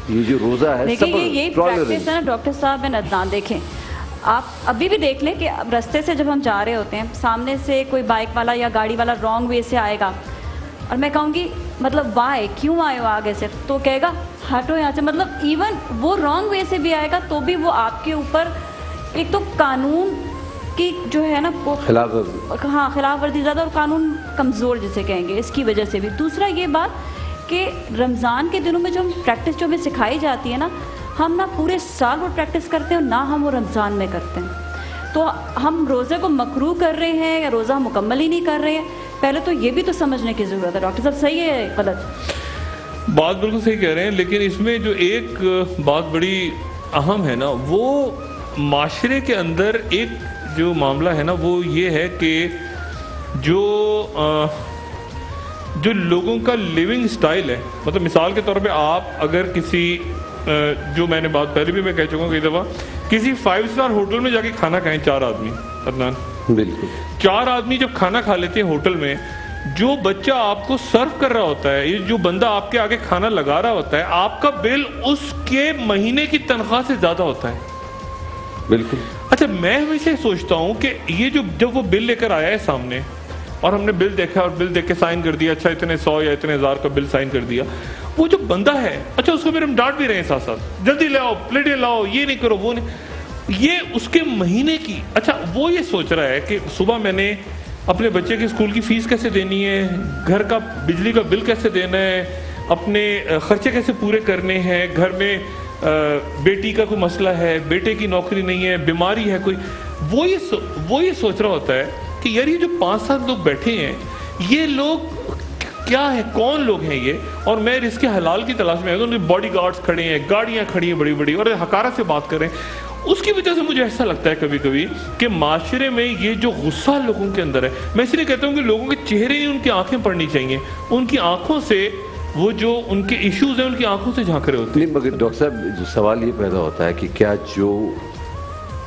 یہ جو روزہ ہے. دیکھیں یہی پریکٹس ہے نا ڈاکٹر صاحب عدنان. دیکھیں آپ ابھی بھی دیکھ لیں کہ رستے سے جب ہم جا رہے ہوتے ہیں, سامنے سے کوئی بائک والا یا گاڑی والا رانگ وے سے آئے گا, اور میں کہوں گی مطلب وائی کیوں آئے ہو آگے سے, تو کہے گا ہٹو یہاں سے. مطلب ایون وہ رانگ وے سے بھی آئے گا تو بھی وہ آپ کے اوپر ایک تو قانون کی جو ہے نا خلاف ورزی زیادہ, اور قانون کمزور جسے کہیں گے, اس کی وجہ سے بھی. دوسرا یہ بات کہ رمضان کے دنوں میں جو ہم پریکٹس جو ہمیں سکھائی جاتی ہے نا, ہم نہ پورے سال وہ پریکٹس کرتے ہیں اور نہ ہم وہ رمضان میں کرتے ہیں. تو ہم روزے کو مکروہ کر رہے ہیں یا روزہ مکمل ہی نہیں کر رہے ہیں, پہلے تو یہ بھی تو سمجھنے کی ضرورت ہے. ڈاکٹر صاحب صحیح ہے غلط؟ بات بالکل صحیح کہہ رہے ہیں, لیکن اس میں جو ایک بات بڑی اہم ہے نا, وہ معاشرے کے اندر ایک جو معاملہ ہے نا وہ یہ ہے کہ جو لوگوں کا لیونگ سٹائل ہے. مطلب مثال کے طور پہ آپ اگر کسی جو میں نے بات پہلے بھی میں کہہ چکا ہوں کئی دفعہ, کسی 5 اسٹار ہوٹل میں جا کے کھانا کھائیں 4 آدمی, عدنان بالکل 4 آدمی جب کھانا کھا لیتے ہیں ہوٹل میں, جو بچہ آپ کو سرو کر رہا ہوتا ہے, جو بندہ آپ کے آگے کھانا لگا رہا ہوتا ہے, آپ کا بل اس کے مہینے کی تنخواہ سے زیادہ ہوتا ہے. بالکل. اچھا میں ہمیشہ سوچتا ہوں کہ یہ جب وہ بل لے کر آیا ہے سامنے, اور ہم نے بل دیکھا اور بل دیکھ کے سائن کر دیا, اچھا اتنے 100 یا اتنے 1000 کا بل سائن کر دیا, وہ جو بندہ ہے, اچھا اس کو پھر ہم ڈانٹ بھی رہے ہیں ساتھ ساتھ, جلدی لاؤ پلیٹیں لاؤ, یہ نہیں کرو وہ نہیں, یہ اس کے مہینے کی. اچھا وہ یہ سوچ رہا ہے کہ صبح میں نے اپنے بچے کی اسکول کی فیس کیسے دینی ہے, گھر کا بجلی کا بل کیسے دینا ہے, اپنے خرچے کیسے پورے کرنے ہیں, گھر میں بیٹی کا کوئی مسئلہ ہے, بیٹے کی نوکری نہیں ہے, بیماری ہے کوئی, وہ یہ سوچ رہا ہوتا ہے کہ یار یہ جو 5-7 لوگ بیٹھے ہیں یہ لوگ کیا ہے, کون لوگ ہیں یہ, اور میں اس کے حلال کی تلاش میں ہوں. باڈی گارڈز کھڑے ہیں, گاڑیاں کھڑی ہیں بڑی بڑی, اور حقارت سے بات کر رہے ہیں. اس کی وجہ سے مجھے ایسا لگتا ہے کبھی کبھی کہ معاشرے میں یہ جو غصہ لوگوں کے اندر ہے, میں اس لیے کہتا ہوں کہ لوگوں کے چہرے ہی ان کی آنکھیں پڑھنی چاہیے, ان کی آنکھوں سے وہ جو ان کے ایشوز ہیں ان کی آنکھوں سے جھانک رہے ہوتے ہیں. نہیں مگر ڈاکٹر صاحب جو سوال یہ پیدا ہوتا ہے کہ کیا جو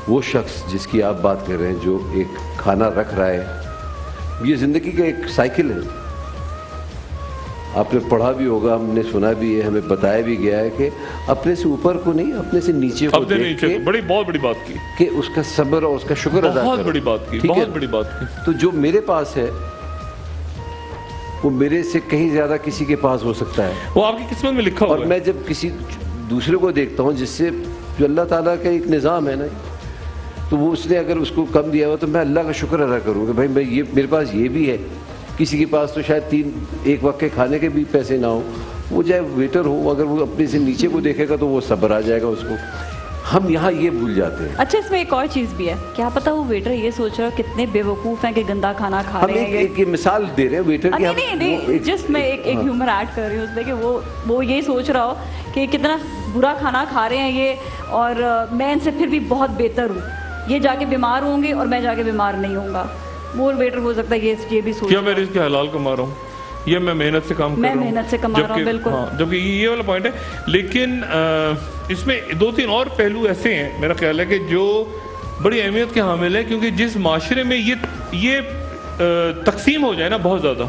وہ شخص جس کی آپ بات کر رہے ہیں جو ایک کھانا رکھ رہا ہے, یہ زندگی کا ایک سائیکل ہے, آپ نے پڑھا بھی ہوگا, ہم نے سنا بھی ہے, ہمیں بتایا بھی گیا ہے کہ اپنے سے اوپر کو نہیں, اپنے سے نیچے کو دیکھ کے بہت بڑی بات کی کہ اس کا صبر اور اس کا شکر ادا کرو. بہت بڑی بات کی, بہت بڑی بات کی. تو جو میرے پاس ہے وہ میرے سے کہیں زیادہ کسی کے پاس ہو سکتا ہے, وہ آپ کی قسمت میں لکھا ہوا ہے. اور میں جب کسی دوسرے کو دیکھتا ہوں جس سے, جو اللہ تعالیٰ کا ایک نظام ہے نا, تو وہ اس نے اگر اس کو کم دیا ہوا تو میں اللہ کا شکر ادا کروں کہ بھائی میں یہ, میرے پاس یہ بھی ہے. کسی کے پاس تو شاید ایک وقت کے کھانے کے بھی پیسے نہ ہوں, وہ چاہے ویٹر ہو, اگر وہ اپنے سے نیچے کو دیکھے گا تو وہ صبر آ جائے گا اس کو. ہم یہاں یہ بھول جاتے ہیں. اچھا, اس میں ایک اور چیز بھی ہے, کیا پتا وہ ویٹر یہ سوچ رہا ہے کتنے بے وقوف ہیں کہ گندا کھانا کھا رہے ہیں. ایک مثال دے رہے ہیں ویٹر کی. نہیں, جس میں ایک ہیومر ایڈ کر رہی ہوں اس میں کہ وہ یہ سوچ رہا ہو کہ کتنا برا کھانا کھا رہے ہیں یہ, اور میں ان سے پھر بھی بہت بہتر ہوں, یہ جا کے بیمار ہوں گے اور میں جا کے بیمار نہیں ہوں گا. وہ ویٹر ہو سکتا ہے یہ بھی سوچ, کیا میں رزق حلال کما رہا ہوں, یہ میں محنت سے کام کر رہا ہوں, میں محنت سے کما رہا ہوں. بالکل, جبکہ یہ والا پوائنٹ ہے. لیکن اس میں 2-3 اور پہلو ایسے ہیں میرا خیال ہے کہ جو بڑی اہمیت کے حامل ہے, کیونکہ جس معاشرے میں یہ تقسیم ہو جائے نا, بہت زیادہ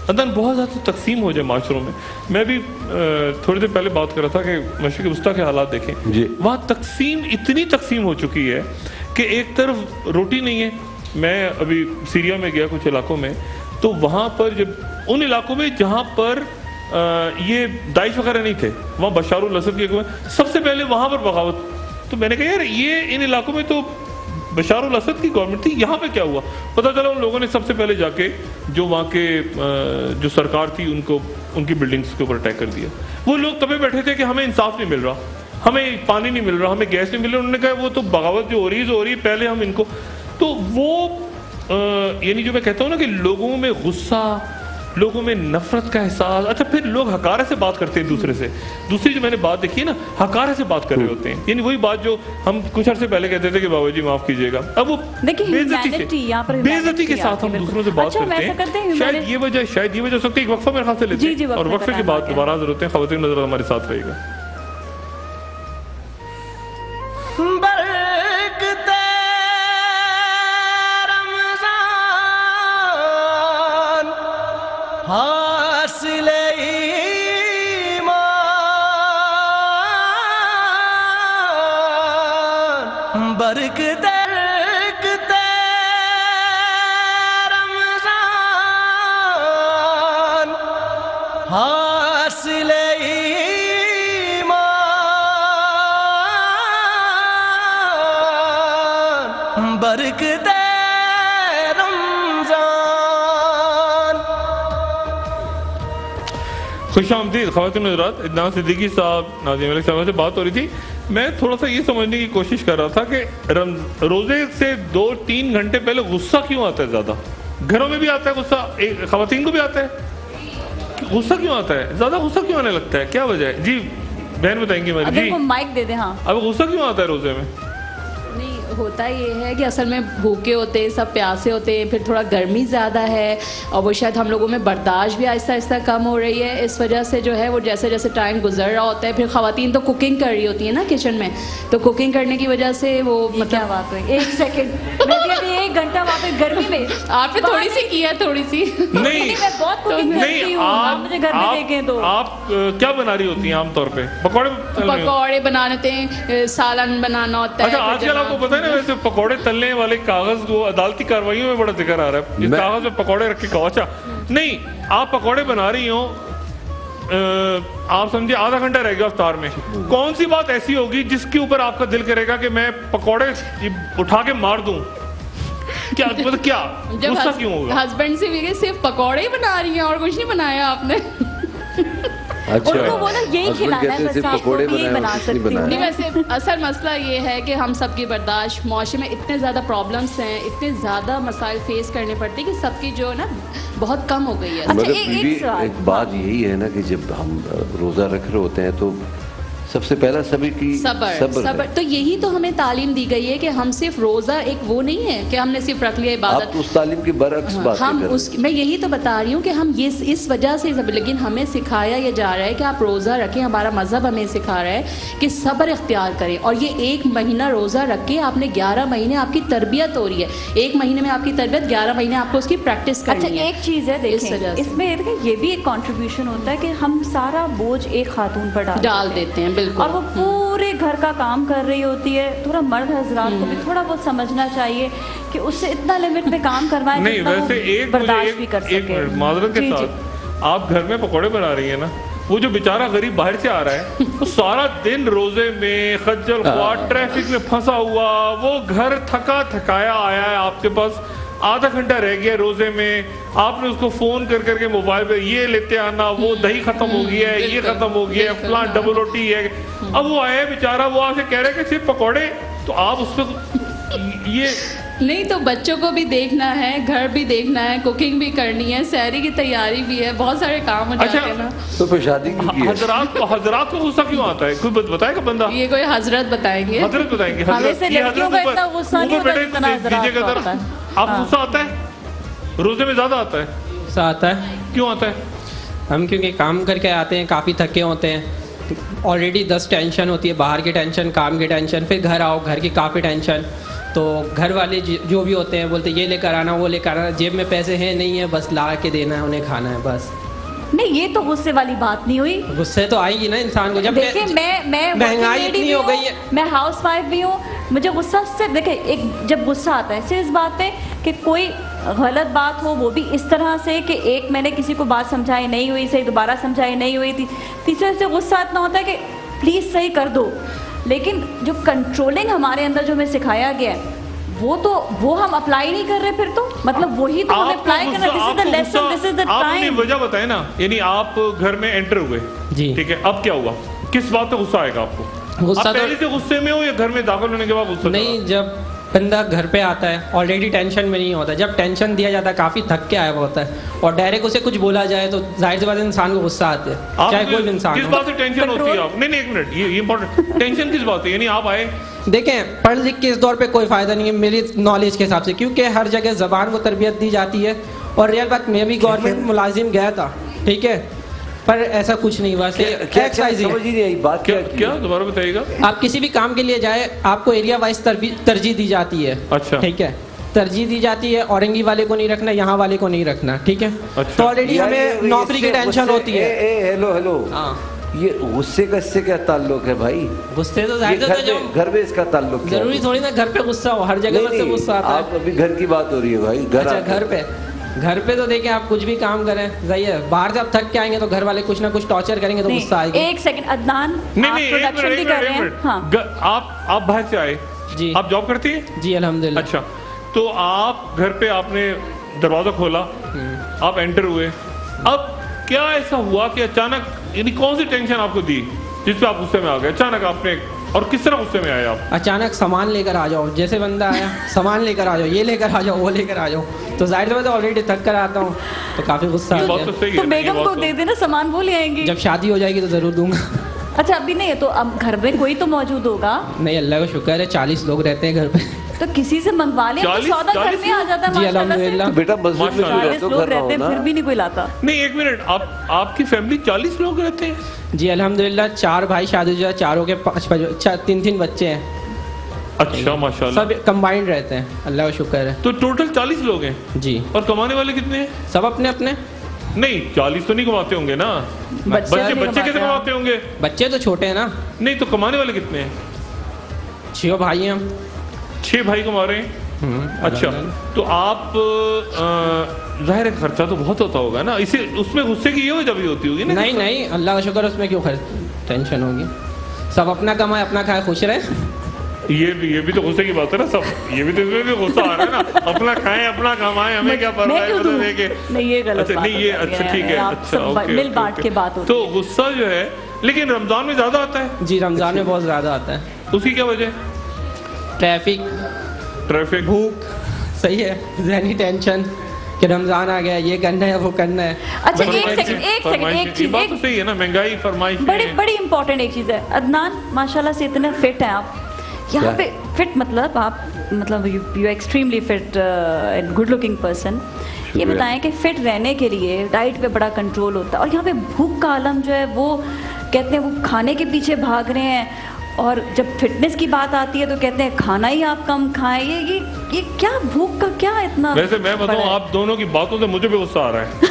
اندر بہت زیادہ تقسیم ہو جائے معاشروں میں. میں بھی تھوڑی دیر پہلے بات کر رہا تھا کہ مشرق وسطیٰ کے حالات دیکھیں, وہاں تقسیم اتنی تقسیم ہو چکی ہے کہ ایک طرف روٹی نہیں ہے. میں ابھی سیریا میں گیا کچھ علاقوں میں, تو وہاں پر جب ان علاقوں میں جہاں پر یہ داعش وغیرہ نہیں تھے, وہاں بشار الاسد کی حکومت سب سے پہلے وہاں پر بغاوت. تو میں نے کہا یار یہ ان علاقوں میں تو بشار الاسد کی گورنمنٹ تھی, یہاں پہ کیا ہوا؟ پتہ چلا ان لوگوں نے سب سے پہلے جا کے جو وہاں کے جو سرکار تھی ان کی بلڈنگز کے اوپر اٹیک کر دیا. وہ لوگ تبے بیٹھے تھے کہ ہمیں انصاف نہیں مل رہا, ہمیں پانی نہیں مل رہا, ہمیں گیس نہیں مل رہا. انہوں نے کہا وہ تو بغاوت جو ہو رہی ہے پہلے ہم ان کو. تو وہ یعنی جو میں کہتا ہوں نا کہ لوگوں میں غصہ, لوگوں میں نفرت کا احساس. اچھا, پھر لوگ حقارت سے بات کرتے ہیں دوسرے سے. دوسری جو میں نے بات دیکھی ہے نا, حقارت سے بات کر رہے ہوتے ہیں. یعنی وہی بات جو ہم کچھ عرصے پہلے کہتے تھے کہ بابا جی معاف کیجیے گا, اب وہ بے عزتی کے ساتھ ہم دوسروں سے بات کرتے ہیں. شاید یہ وجہ ہو سکتی ہے. ایک وقفہ میرے خیال سے لیتے ہیں اور وقفے کے بعد دوبارہ حاضر ہوتے ہیں. خواتین نظر ہمارے ساتھ رہے گا. حاصل ایمان برکتے رمضان, حاصل ایمان برکتے. خوش آمدید خواتین حضرات. عدنان صدیقی صاحب, ناظم ملک صاحب سے بات ہو رہی تھی. میں تھوڑا سا یہ سمجھنے کی کوشش کر رہا تھا کہ روزے سے 2-3 گھنٹے پہلے غصہ کیوں آتا ہے زیادہ؟ گھروں میں بھی آتا ہے غصہ, خواتین کو بھی آتا ہے. غصہ کیوں آتا ہے زیادہ, غصہ کیوں آنے لگتا ہے, کیا وجہ ہے؟ جی بہن بتائیں گی. میری جی مائک دے دیں. ہاں, اب غصہ کیوں آتا ہے روزے میں؟ ہوتا یہ ہے کہ اصل میں بھوکے ہوتے ہیں, سب پیاسے ہوتے ہیں, پھر تھوڑا گرمی زیادہ ہے, اور وہ شاید ہم لوگوں میں برداشت بھی آہستہ آہستہ کم ہو رہی ہے. اس وجہ سے جو ہے وہ جیسے جیسے ٹائم گزر رہا ہوتا ہے, پھر خواتین تو کوکنگ کر رہی ہوتی ہیں نا کچن میں, تو کوکنگ کرنے کی وجہ سے وہ کیا بات ہے. ایک سیکنڈ, میں بھی ابھی 1 گھنٹہ وہاں پہ گرمی میں, آپ نے تھوڑی سی کیا, تھوڑی سی نہیں, میں بہت کوکنگ کرتی ہوں, آپ مجھے گھر میں دیکھیں تو. آپ کیا بنا رہی ہوتی ہیں عام طور پہ؟ پکوڑے بنانے ہوتے ہیں, سالن بنانا ہوتا ہے. اچھا, آج کل آپ کو پتہ ہے نا ویسے پکوڑے تلنے والے کاغذ وہ عدالتی کارروائیوں میں بڑا ذکر آ رہا ہے, اس کاغذ میں پکوڑے رکھ کے کہو. اچھا نہیں, آپ پکوڑے بنا رہی ہوں, آپ سمجھے آدھا گھنٹہ رہ گیا افطار میں, کون سی بات ایسی ہوگی جس کے اوپر آپ کا دل کرے گا کہ میں پکوڑے اٹھا کے مار دوں؟ کیا غصہ کیوں ہوگا؟ ہسبینڈ سے بھی صرف پکوڑے ہی بنا رہی ہیں اور کچھ نہیں بنایا آپ نے. اچھا, یہی کھلانا ہے بس, آپ کو یہی بنا سکتی ہوں. نہیں, ویسے اصل مسئلہ یہ ہے کہ ہم سب کی برداشت, معاشرے میں اتنے زیادہ پرابلمس ہیں, اتنے زیادہ مسائل فیس کرنے پڑتے ہیں کہ سب کی جو ہے نا بہت کم ہو گئی ہے. مگر ایک بات یہی ہے نا کہ جب ہم روزہ رکھ رہے ہوتے ہیں تو سب سے پہلا صبر. تو یہی تو ہمیں تعلیم دی گئی ہے کہ ہم صرف روزہ ایک وہ نہیں ہے کہ ہم نے صرف رکھ لیا عبادت. آپ اس تعلیم کی برعکس بات کر رہے ہیں. میں یہی تو بتا رہی ہوں کہ ہم اس وجہ سے لیکن ہمیں سکھایا یہ جا رہا ہے کہ آپ روزہ رکھیں. ہمارا مذہب ہمیں سکھا رہا ہے کہ صبر اختیار کریں, اور یہ 1 مہینہ روزہ رکھ کے آپ نے 11 مہینے آپ کی تربیت ہو رہی ہے. 1 مہینے میں آپ کی تربیت, 11 مہینے آپ کو اس کی پریکٹس کرنی ہے. اچھا ایک چیز ہے دیکھیں, اس میں یہ بھی ایک کنٹریبیوشن ہوتا ہے کہ ہم سارا بوجھ ایک خاتون پر ڈال دیتے ہیں. بالکل. اور وہ پورے گھر کا کام کر رہی ہوتی ہے. تھوڑا مرد حضرات کو بھی تھوڑا بہت سمجھنا چاہیے کہ اس سے اتنا لمٹ میں کام کروائیں نہیں. ویسے ایک برداشت بھی کر سکے. معذرت کے ساتھ آپ گھر میں پکوڑے بنا رہی ہیں نا, وہ جو بیچارہ غریب باہر سے آ رہا ہے وہ سارا دن روزے میں خجل خوار ٹریفک میں پھنسا ہوا, وہ گھر تھکا تھکایا آیا ہے آپ کے پاس, آدھا گھنٹہ رہ گیا روزے میں, آپ نے اس کو فون کر کے موبائل پہ یہ لیتے آنا, وہ دہی ختم ہو گیا ہے, یہ ختم ہو گیا ہے, فلاں ڈبل روٹی ہے. اب وہ آیا بیچارہ, وہ آپ سے کہہ رہے کہ صرف پکوڑے, تو آپ اس پہ یہ نہیں, تو بچوں کو بھی دیکھنا ہے, گھر بھی دیکھنا ہے, کوکنگ بھی کرنی ہے, سحری کی تیاری بھی ہے, بہت سارے کام ہو جاتے ہیں نا. تو پھر شادی کی حضرات کو غصہ کیوں آتا ہے؟ کوئی بتائے گا بندہ؟ یہ کوئی حضرت بتائیں گے. حضرت بتائیں گے. آپ کو غصہ آتا ہے؟ روزے میں زیادہ آتا ہے؟ غصہ آتا ہے. کیوں آتا ہے؟ ہم کیونکہ کام کر کے آتے ہیں, کافی تھکے ہوتے ہیں, آلریڈی 10 ٹینشن ہوتی ہے, باہر کی ٹینشن, کام کی ٹینشن, پھر گھر آؤ, گھر کی کافی ٹینشن. تو گھر والے جو بھی ہوتے ہیں بولتے یہ لے کر آنا, وہ لے کر آنا, جیب میں پیسے ہیں نہیں ہے, بس لا کے دینا ہے, انہیں کھانا ہے بس. نہیں, یہ تو غصے والی بات نہیں ہوئی. غصے تو آئے گی نا انسان کو جب دیکھیں میں مہنگائی اتنی ہو گئی ہے. میں ہاؤس وائف بھی ہوں, مجھے غصہ سے دیکھیں, ایک جب غصہ آتا ہے صرف اس بات ہے کہ کوئی غلط بات ہو, وہ بھی اس طرح سے کہ ایک میں نے کسی کو بات سمجھائی نہیں ہوئی, صحیح دوبارہ سمجھائی نہیں ہوئی تھی, تیسرے سے غصہ اتنا ہوتا ہے کہ پلیز صحیح کر دو. لیکن جو کنٹرولنگ ہمارے اندر جو ہمیں سکھایا گیا ہے وہ ہم اپلائی نہیں کر رہے. پھر تو مطلب وہی تو ہمیں اپلائی کرنا. This is the lesson, this is the time. آپ نے وجہ بتائے نا, یعنی آپ گھر میں انٹر ہوئے, ٹھیک ہے, اب کیا ہوا, کس بات پہ غصہ آئے گا آپ کو؟ آپ پہلے سے غصے میں ہو یا گھر میں داخل ہونے کے بعد غصہ؟ نہیں, جب بندہ گھر پہ آتا ہے آلریڈی ٹینشن میں نہیں ہوتا, جب ٹینشن دیا جاتا ہے کافی تھک کے آیا ہوا ہوتا ہے, اور ڈائریکٹ اسے کچھ بولا جائے تو ظاہر سی بات ہے انسان کو غصہ آتا ہے, چاہے کوئی بھی انسان. کس بات سے ٹینشن ہوتی ہے آپ؟ نہیں ایک منٹ, یہ امپورٹنٹ, ٹینشن کس بات ہے؟ یعنی آپ آئے, دیکھیں پڑھ لکھ کے اس دور پہ کوئی فائدہ نہیں ہے میری نالج کے حساب سے, کیونکہ ہر جگہ زبان کو تربیت دی جاتی ہے. اور ریئل بات, میں بھی گورنمنٹ ملازم گیا تھا, ٹھیک ہے, پر ایسا کچھ نہیں ہوا. کیا دوبارہ بتائیے گا. آپ کسی بھی کام کے لیے جائے, آپ کو ایریا وائز ترجیح دی جاتی ہے. اچھا, ٹھیک ہے, ترجیح دی جاتی ہے, اورنگی والے کو نہیں رکھنا, یہاں والے کو نہیں رکھنا, ٹھیک ہے. تو آلریڈی ہمیں نوکری کی ٹینشن ہوتی ہے. ہیلو, یہ غصے کا اس سے کیا تعلق ہے بھائی؟ غصے تو گھر میں اس کا تعلق کیا؟ ضروری تھوڑی نا گھر پہ غصہ ہو, ہر جگہ سے غصہ آتا ہے. آپ ابھی گھر کی بات ہو رہی ہے بھائی. گھر پہ تو دیکھیں آپ کچھ بھی کام کریں, صحیح ہے, باہر سے آپ تھک کے آئیں گے تو گھر والے کچھ نہ کچھ ٹارچر کریں گے تو غصہ آئے گا. ایک سیکنڈ عدنان, آپ پروڈکشن بھی کر رہے ہیں. ہاں, آپ باہر سے آئے, جی, آپ جاب کرتی ہیں؟ جی الحمدللہ. اچھا, تو آپ گھر پہ آپ نے دروازہ کھولا, آپ انٹر ہوئے, اب کیا ایسا ہوا کہ اچانک, یعنی کون سی ٹینشن آپ کو دی جس پہ آپ غصے میں آ گئے اچانک آپ نے, اور کس طرح غصے میں آئے آپ؟ اچانک سامان لے کر آ جاؤ, جیسے بندہ آیا سامان لے کر آ جاؤ, یہ لے کر آ جاؤ, وہ لے کر آ جاؤ, تو ظاہر سے میں تو آلریڈی تھک کر آتا ہوں تو کافی غصہ آتا ہے. تو بیگم کو دے دینا سامان, وہ لے آئیں گی. جب شادی ہو جائے گی تو ضرور دوں گا. اچھا ابھی نہیں ہے تو اب گھر میں کوئی تو موجود ہوگا؟ نہیں, اللہ کا شکر ہے 40 لوگ رہتے ہیں گھر پہ, تو کسی سے منگوا لیں, تو سودا گھر میں آ جاتا ہے. جی الحمدللہ. بیٹا مسجد میں 40 لوگ رہتے ہیں, پھر بھی نہیں کوئی لاتا. نہیں ایک منٹ, آپ کی فیملی 40 لوگ رہتے ہیں؟ جی الحمدللہ, 4 بھائی شادی شدہ, چاروں کے 3 بچے ہیں. اچھا ماشاءاللہ, سب کمبائنڈ رہتے ہیں, اللہ کا شکر ہے. تو ٹوٹل 40 لوگ ہیں؟ جی. اور کمانے والے کتنے ہیں؟ سب اپنے اپنے. نہیں 40 تو نہیں کماتے ہوں گے نا, بچے کیسے کماتے ہوں گے؟ بچے تو چھوٹے ہیں نا. نہیں تو کمانے والے کتنے ہیں؟ 6 بھائی ہیں ہم. 6 بھائی کما رہے ہیں. اچھا, تو آپ ظاہر ہے خرچہ تو بہت ہوتا ہوگا نا, اس میں غصے کی یہ وجہ بھی ہوتی ہوگی نا؟ نہیں, اللہ کا شکر, اس میں کیوں ٹینشن ہوگی, سب اپنا کمائے اپنا کھائے خوش رہے. یہ بھی تو غصے کی بات ہے نا, سب یہ بھی تو اس میں بھی غصہ آ رہا ہے نا, اپنا کھائیں اپنا کمائیں, ہمیں کیا پرواہ ہے. نہیں یہ غلط بات ہے. اچھا ٹھیک ہے, اچھا مل بانٹ کے بات ہوتی ہے. تو غصہ جو ہے لیکن رمضان میں زیادہ آتا ہے. جی رمضان میں بہت زیادہ آتا ہے. اس کی کیا وجہ؟ ٹریفک, بھوک, صحیح ہے, ذہنی ٹینشن, کہ رمضان آ گیا, یہ کرنا ہے وہ کرنا ہے. اچھا ایک سیکنڈ ایک چیز, بات تو صحیح ہے نا, مہنگائی فرمائش بڑی امپورٹنٹ ایک چیز ہے. عدنان ماشاءاللہ سے اتنے فٹ ہیں آپ, یہاں پہ فٹ مطلب آپ مطلب you extremely fit and good looking person. یہ بتائیں کہ فٹ رہنے کے لیے ڈائٹ پہ بڑا کنٹرول ہوتا ہے, اور یہاں پہ بھوک کا عالم جو ہے وہ کہتے ہیں وہ کھانے کے پیچھے بھاگ رہے ہیں, اور جب فٹنس کی بات آتی ہے تو کہتے ہیں کھانا ہی آپ کم کھائیں. یہ کیا بھوک کا کیا اتنا؟ ویسے میں بتاؤں آپ دونوں کی باتوں سے مجھے بھی غصہ آ رہا ہے,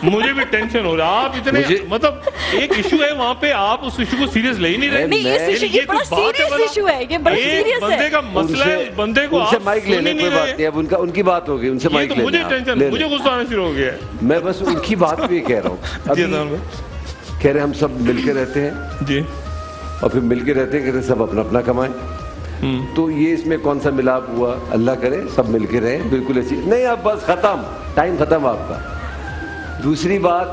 مجھے بھی ٹینشن ہو رہا ہے. آپ اتنے مطلب ایک ایشو ہے وہاں پہ, آپ اس ایشو کو سیریس لے ہی نہیں رہے. یہ بڑا سیریس ایشو ہے, یہ بڑا سیریس ہے. بندے کا مسئلہ ہے, اس بندے کو آپ مائک لے لیں, کوئی بات نہیں, اب ان کی بات ہوگی, ان سے مائک لے لیں. مجھے ٹینشن, مجھے غصہ آنا شروع ہو گیا ہے. میں بس ان کی بات بھی کہہ رہا ہوں. کہہ رہے ہم سب مل کے رہتے ہیں جی, اور پھر مل کے رہتے ہیں, کہتے ہیں سب اپنا اپنا کمائیں. تو یہ اس میں کون سا ملاپ ہوا؟ اللہ کرے سب مل کے رہیں, بالکل ایسی نہیں. آپ بس ختم, ٹائم ختم آپ کا. دوسری بات,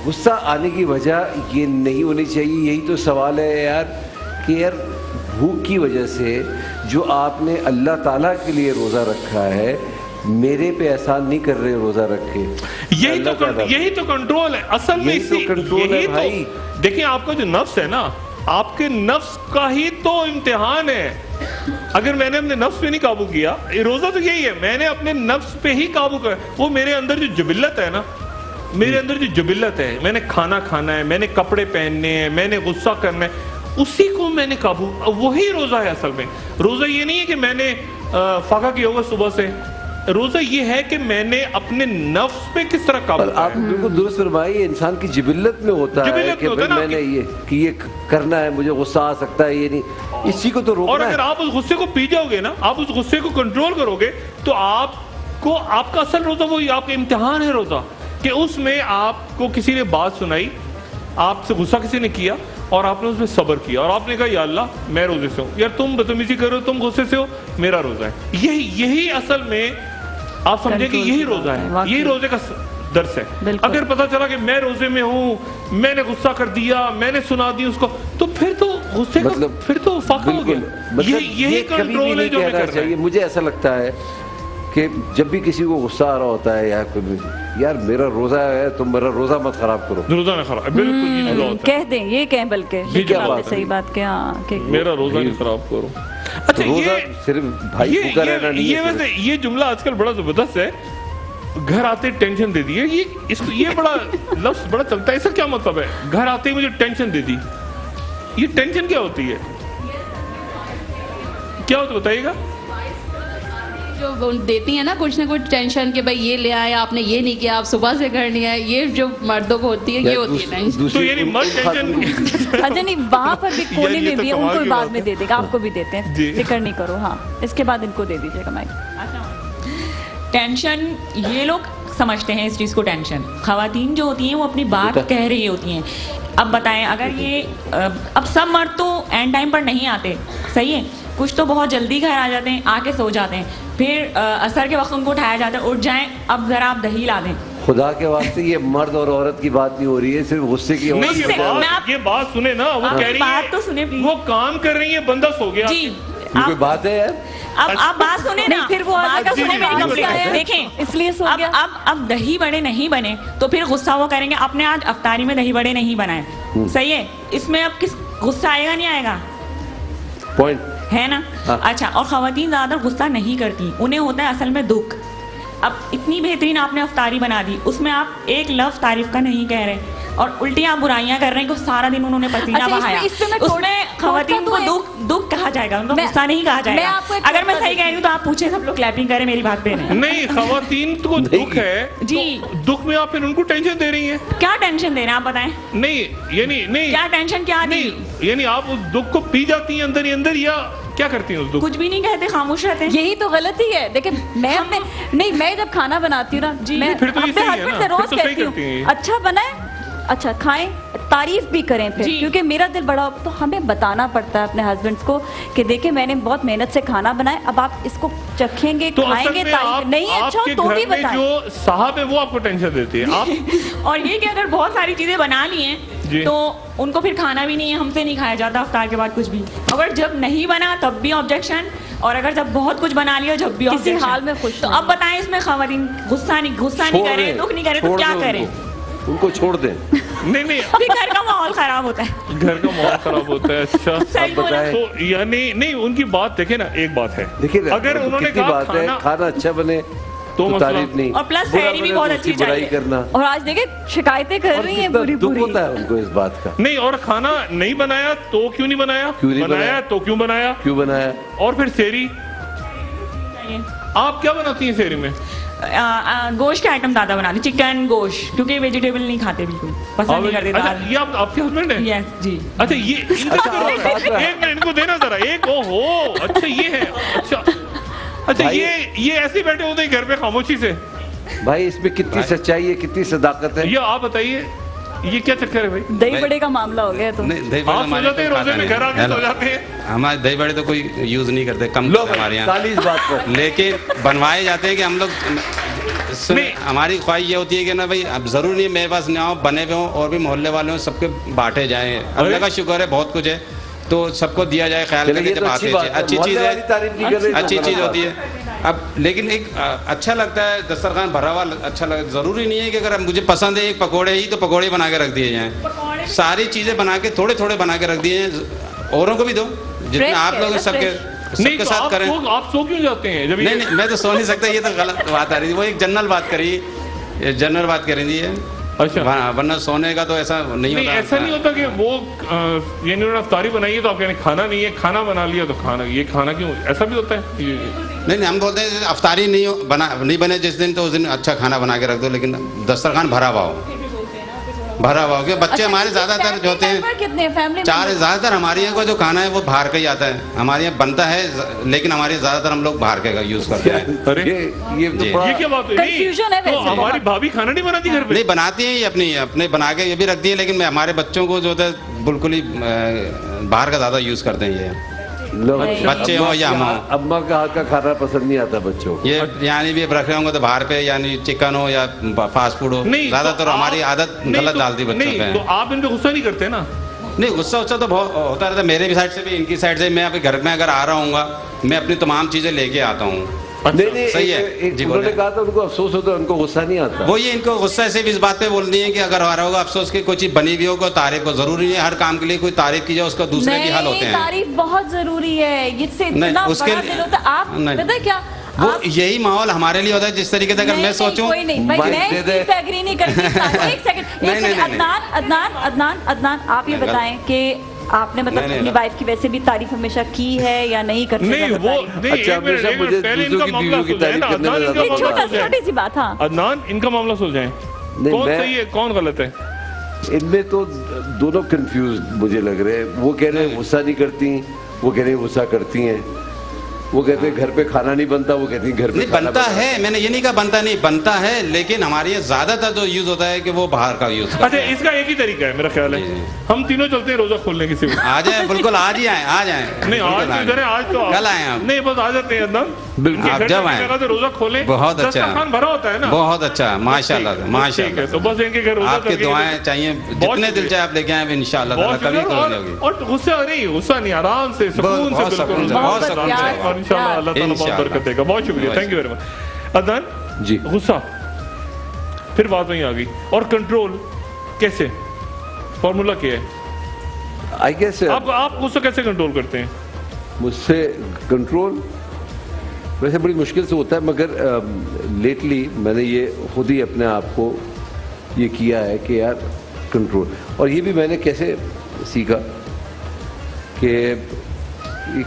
غصہ آنے کی وجہ یہ نہیں ہونی چاہیے. یہی تو سوال ہے یار کہ یار بھوک کی وجہ سے جو آپ نے اللہ تعالیٰ کے لیے روزہ رکھا ہے, میرے پہ احسان نہیں کر رہے روزہ رکھ کے. یہی تو کنٹرول ہے اصل میں. کنٹرول ہے بھائی. دیکھیں آپ کا جو نفس ہے نا, آپ کے نفس کا ہی تو امتحان ہے. اگر میں نے اپنے نفس پہ نہیں قابو کیا, روزہ تو یہی ہے, میں نے اپنے نفس پہ ہی قابو کیا. وہ میرے اندر جو جبلت ہے نا, میرے اندر جو جبلت ہے, میں نے کھانا کھانا ہے, میں نے کپڑے پہننے ہیں, میں نے غصہ کرنا ہے, اسی کو میں نے قابو, وہی روزہ ہے اصل میں. روزہ یہ نہیں ہے کہ میں نے فاقہ کیا ہوگا صبح سے. روزہ یہ ہے کہ میں نے اپنے نفس پہ کس طرح قابو کیا. آپ بالکل درست فرمائیے, انسان کی جبلت میں ہوتا ہے کہ میں نے یہ کرنا ہے, مجھے غصہ آ سکتا ہے, یہ نہیں, اسی کو تو روکنا ہے. اور اگر آپ اس غصے کو پی جاؤ گے نا, آپ اس غصے کو کنٹرول کرو گے, تو آپ کا اصل روزہ وہی آپ کا امتحان ہے روزہ, کہ اس میں آپ کو کسی نے بات سنائی, آپ سے غصہ کسی نے کیا, اور آپ نے اس میں صبر کیا, اور آپ نے کہا یا اللہ میں روزے سے ہوں. یار تم بدتمیزی کرو, تم غصے سے ہو, میرا روزہ ہے. یہی اصل میں آپ سمجھیں کہ یہی روزہ ہے, یہی روزے کا درس ہے. اگر پتا چلا کہ میں روزے میں ہوں, میں نے غصہ کر دیا, میں نے سنا دی اس کو, تو پھر تو غصے کا پھر تو فاقہ ہو گیا. یہی کنٹرول ہے جو ہمیں کرنا چاہیے. مجھے ایسا لگتا ہے کہ جب بھی کسی کو غصہ آ رہا ہوتا ہے یا یار میرا روزہ ہے, تم میرا روزہ مت خراب کرو. روزہ نہ خراب, بالکل کہہ دیں, یہ کہیں بلکہ صحیح بات کہ ہاں میرا روزہ نہیں خراب کرو. اچھا صرف بھائی بھوکا رہنا نہیں ہے. ویسے یہ جملہ آج کل بڑا زبردست ہے, گھر آتے ٹینشن دے دی ہے. یہ بڑا لفظ بڑا چلتا ہے, اس کا کیا مطلب ہے؟ گھر آتے ہی مجھے ٹینشن دے دی. یہ ٹینشن کیا ہوتی ہے, کیا ہوتا بتائیے گا؟ جو دیتی ہیں نا کچھ نہ کچھ ٹینشن کہ بھائی یہ لے آئے, آپ نے یہ نہیں کیا, آپ صبح سے کرنی ہے, یہ جو مردوں کو ہوتی ہے یہ ہوتی ہے ٹینشن. تو یعنی مرد ٹینشن اچھا نہیں, وہاں پر بھی کونے میں بھی ان کو بعد میں دے دے گا, آپ کو بھی دیتے ہیں, فکر نہیں کرو. ہاں اس کے بعد ان کو دے دیجیے گا مائک. ٹینشن یہ لوگ سمجھتے ہیں اس چیز کو ٹینشن. خواتین جو ہوتی ہیں وہ اپنی بات کہہ رہی ہوتی ہیں. اب بتائیں, اگر یہ اب سب مرد تو اینڈ ٹائم پر نہیں آتے, صحیح ہے, کچھ تو بہت جلدی گھر آ جاتے ہیں, آ کے سو جاتے ہیں, پھر عصر کے وقت ان کو اٹھایا جاتا ہے, اٹھ جائیں, اب ذرا آپ دہی لا دیں. خدا کے واسطے یہ مرد اور عورت کی بات نہیں ہو رہی ہے, صرف غصے کی. یہ بات سنیں نا, وہ کہہ رہی ہے وہ کام کر رہی ہے, بندہ سو گیا. جی کوئی بات ہے یار, اب بات سنیں نا, پھر وہ دیکھیں اس لیے سو گیا. اب دہی بڑے نہیں بنے تو پھر غصہ وہ کریں گے آپ نے آج افطاری میں دہی بڑے نہیں بنائے, صحیح ہے, اس میں اب کس غصہ آئے گا, نہیں آئے گا, پوائنٹ ہے نا. اچھا, اور خواتین زیادہ غصہ نہیں کرتی, انہیں ہوتا ہے اصل میں دکھ. اب اتنی بہترین آپ نے افطاری بنا دی, اس میں آپ ایک لفظ تعریف کا نہیں کہہ رہے, اور الٹی آپ برائیاں کر رہے ہیں کہ سارا دن انہوں نے پسینہ بہایا. اس میں خواتین کو دکھ کہا جائے گا, ان کو غصہ نہیں کہا جائے گا. اگر میں صحیح کہہ رہی ہوں تو آپ پوچھیں, سب لوگ کلیپنگ کریں, میری بات پہ نہیں. خواتین کو دکھ ہے جی, دکھ میں آپ پھر ان کو ٹینشن دے رہی ہیں. کیا ٹینشن دے رہے ہیں آپ بتائیں؟ نہیں یعنی نہیں, کیا ٹینشن کیا دی, یعنی آپ اس دکھ کو پی جاتی ہیں اندر ہی اندر, یا کیا کرتی ہیں اس دکھ؟ کچھ بھی نہیں کہتے, خاموش رہتے ہیں. یہی تو غلطی ہے. دیکھیں میں جب کھانا بناتی ہوں نا, میں اپنے ہسبینڈ سے روز کہتی ہوں اچھا بنائے, اچھا کھائیں, تعریف بھی کریں پھر, کیونکہ میرا دل بڑا, تو ہمیں بتانا پڑتا ہے اپنے ہسبینڈس کو کہ دیکھیں میں نے بہت محنت سے کھانا بنایا, اب آپ اس کو چکھیں گے, کھائیں گے, تعریف نہیں اچھا تو بھی بتائیں. جو صاحب ہے وہ آپ کو ٹینشن دیتی ہے. اور یہ کہ اگر بہت ساری چیزیں بنا لی ہیں تو ان کو پھر کھانا بھی نہیں ہے, ہم سے نہیں کھایا جاتا افطار کے بعد کچھ بھی. اگر جب نہیں بنا تب بھی آبجیکشن, اور اگر جب بہت کچھ بنا لیا جب بھی کسی حال میں خوش، تو اب بتائیں اس میں خواتین غصہ نہیں کریں، دکھ نہیں کریں تو کیا کریں؟ ان کو چھوڑ دیں. نہیں گھر کا ماحول خراب ہوتا ہے، گھر کا ماحول خراب ہوتا ہے. اچھا تو یعنی نہیں ان کی بات دیکھیں نا، ایک بات ہے اگر انہوں نے کہا کھانا اچھا بنے تو تعریف نہیں، اور پلس سحری بھی بہت اچھی چاہیے کرنا. اور آج دیکھیں شکایتیں کر رہی ہیں پوری دکھ ہوتا ہے ان کو اس بات کا. نہیں اور کھانا نہیں بنایا تو کیوں نہیں بنایا، بنایا تو کیوں بنایا. اور پھر سحری آپ کیا بناتی ہیں سحری میں؟ گوشت کے آئٹم زیادہ بناتے، چکن گوشت، کیونکہ ویجیٹیبل نہیں کھاتے، بالکل پسند نہیں کرتے. یہ آپ کے ہسبینڈ ہیں؟ جی. اچھا یہ ایک منٹ ان کو دینا ذرا ایک. اوہو اچھا یہ ہے. اچھا یہ ایسے بیٹھے ہوتے ہیں گھر پہ خاموشی سے. بھائی اس میں کتنی سچائی ہے، کتنی صداقت ہے. یہ آپ بتائیے یہ کیا چکر ہے بھائی؟ دہی بڑے کا معاملہ ہو گیا. تو آپ سو جاتے ہیں روزے میں، گھر آ جاتے ہیں. ہمارے دہی بڑے تو کوئی یوز نہیں کرتے، کم ہمارے یہاں، لیکن بنوائے جاتے ہیں کہ ہم لوگ. ہماری خواہش یہ ہوتی ہے کہ نا بھائی اب ضروری نہیں میرے پاس نہ ہو، بنے ہوئے ہوں اور بھی محلے والے ہوں، سب کے بانٹے جائیں. اللہ کا شکر ہے بہت کچھ ہے تو سب کو دیا جائے. خیال کریں جب آتے ہیں اچھی چیز ہے، اچھی چیز ہوتی ہے. اب لیکن ایک اچھا لگتا ہے دسترخوان بھرا ہوا اچھا لگتا ہے. ضروری نہیں ہے کہ اگر مجھے پسند ہے ایک پکوڑے ہی تو پکوڑے بنا کے رکھ دیے جائیں. ساری چیزیں بنا کے تھوڑے تھوڑے بنا کے رکھ دیے جائیں، اوروں کو بھی دو جتنا آپ لوگ سب کے ساتھ کریں. آپ سو کیوں جاتے ہیں؟ نہیں میں تو سو نہیں سکتا، یہ تو غلط بات آ رہی تھی. وہ ایک جنرل بات کری، جنرل بات کریں دی ہے. اچھا ورنہ سونے کا تو ایسا نہیں ہوتا. ایسا نہیں ہوتا کہ وہ یعنی انہوں نے افطاری بنائی ہے تو آپ کہنے کھانا نہیں ہے، کھانا بنا لیا تو کھانا، یہ کھانا کیوں؟ ایسا بھی ہوتا ہے؟ نہیں ہم بولتے ہیں افطاری نہیں بنے جس دن تو اس دن اچھا کھانا بنا کے رکھ دو، لیکن دسترخوان بھرا ہوا ہو. کہ بچے ہمارے زیادہ تر جو ہوتے ہیں زیادہ تر ہمارے یہاں کو جو کھانا ہے وہ باہر کا ہی آتا ہے. ہمارے یہاں بنتا ہے لیکن ہمارے زیادہ تر ہم لوگ باہر کا یوز کرتے ہیں. یہ کیا بات ہے؟ ہماری بھابھی کھانا نہیں بناتی گھر پہ؟ نہیں بناتی ہیں، یہ اپنے بنا کے یہ بھی رکھتی ہیں، لیکن ہمارے بچوں کو جو ہوتا ہے بالکل ہی باہر کا زیادہ یوز کرتے ہیں. یہ بچے ہوں یا ہم ہوں، اماں کا ہاتھ کا کھانا پسند نہیں آتا بچوں کو. یہ یعنی بھی رکھ رہے ہوں گے تو باہر پہ یعنی چکن ہو یا فاسٹ فوڈ ہو، زیادہ تر ہماری عادت غلط ڈالتی بچوں پہ. تو آپ ان پہ غصہ نہیں کرتے نا؟ نہیں غصہ تو بہت ہوتا رہتا ہے میرے بھی سائڈ سے بھی، ان کی سائڈ سے. میں ابھی گھر میں اگر آ رہا ہوں گا میں اپنی تمام چیزیں لے کے آتا ہوں. صحیح ہے. انہوں نے کہا تھا ان کو افسوس ہوتا ہے، ان کو غصہ نہیں آتا. وہ یہ ان کو غصہ سے بھی اس بات پہ بولتی ہیں کہ اگر آ رہا ہوگا افسوس کی کوئی چیز بنی ہوئی ہوگا تعریف کو. ضروری نہیں ہے ہر کام کے لیے کوئی تعریف کی جائے، اس کا دوسرے بھی حل ہوتے ہیں. تعریف بہت ضروری ہے، یہ سے اتنا بڑا دل ہوتا ہے. آپ پتہ کیا وہ یہی ماحول ہمارے لیے ہوتا ہے جس طریقے سے. اگر میں سوچوں کوئی نہیں میں اس چیز پہ ایگری نہیں کرتی. ایک سیکنڈ عدنان آپ یہ بتائیں کہ آپ نے مطلب اپنی وائف کی ویسے بھی تعریف ہمیشہ کی ہے یا نہیں کرتے؟ نہیں وہ اچھا ہمیشہ مجھے دوسروں کی بیویوں کی تعریف کرنے میں زیادہ چھوٹی سی بات. ہاں عدنان ان کا معاملہ سلجھائیں، کون صحیح ہے کون غلط ہے؟ ان میں تو دونوں کنفیوز مجھے لگ رہے ہیں. وہ کہہ رہے ہیں غصہ نہیں کرتی، وہ کہہ رہے ہیں غصہ کرتی ہیں. وہ کہتے ہیں گھر پہ کھانا نہیں بنتا، وہ کہتی ہیں گھر پہ نہیں بنتا ہے. میں نے یہ نہیں کہا بنتا نہیں، بنتا ہے، لیکن ہمارے یہ زیادہ تر جو یوز ہوتا ہے کہ وہ باہر کا یوز کرتے ہیں. اچھا اس کا ایک ہی طریقہ ہے میرا خیال ہے، ہم تینوں چلتے ہیں روزہ کھولنے کسی وقت. آ جائیں بالکل، آج ہی آئیں، آ جائیں. نہیں آج تو کل آئیں آپ. نہیں بس آ جاتے ہیں عدنان، آپ جب آئیں روزہ کھولیں. بہت اچھا دسترخوان بھرا ہوتا ہے نا. بہت اچھا ماشاء اللہ ماشاء اللہ. تو بس ان کے گھر روزہ آپ کی دعائیں چاہیے، جتنے دل چاہے آپ لے کے آئیں ان شاء اللہ کبھی کوئی ہوگی. اور غصہ نہیں، غصہ نہیں، آرام سے سکون سے بالکل، بہت سکون سے. اور انشاءاللہ اللہ تعالیٰ بہت برکت دے گا. بہت شکریہ، thank you very much. Adnan ji غصہ پھر بات وہیں آ گئی. اور کنٹرول کیسے، فارمولا کیا ہے؟ آئی گیس آپ غصہ کیسے کنٹرول کرتے ہیں؟ مجھ سے کنٹرول ویسے بڑی مشکل سے ہوتا ہے، مگر لیٹلی میں نے یہ خود ہی اپنے آپ کو یہ کیا ہے کہ یار کنٹرول. اور یہ بھی میں نے کیسے سیکھا کہ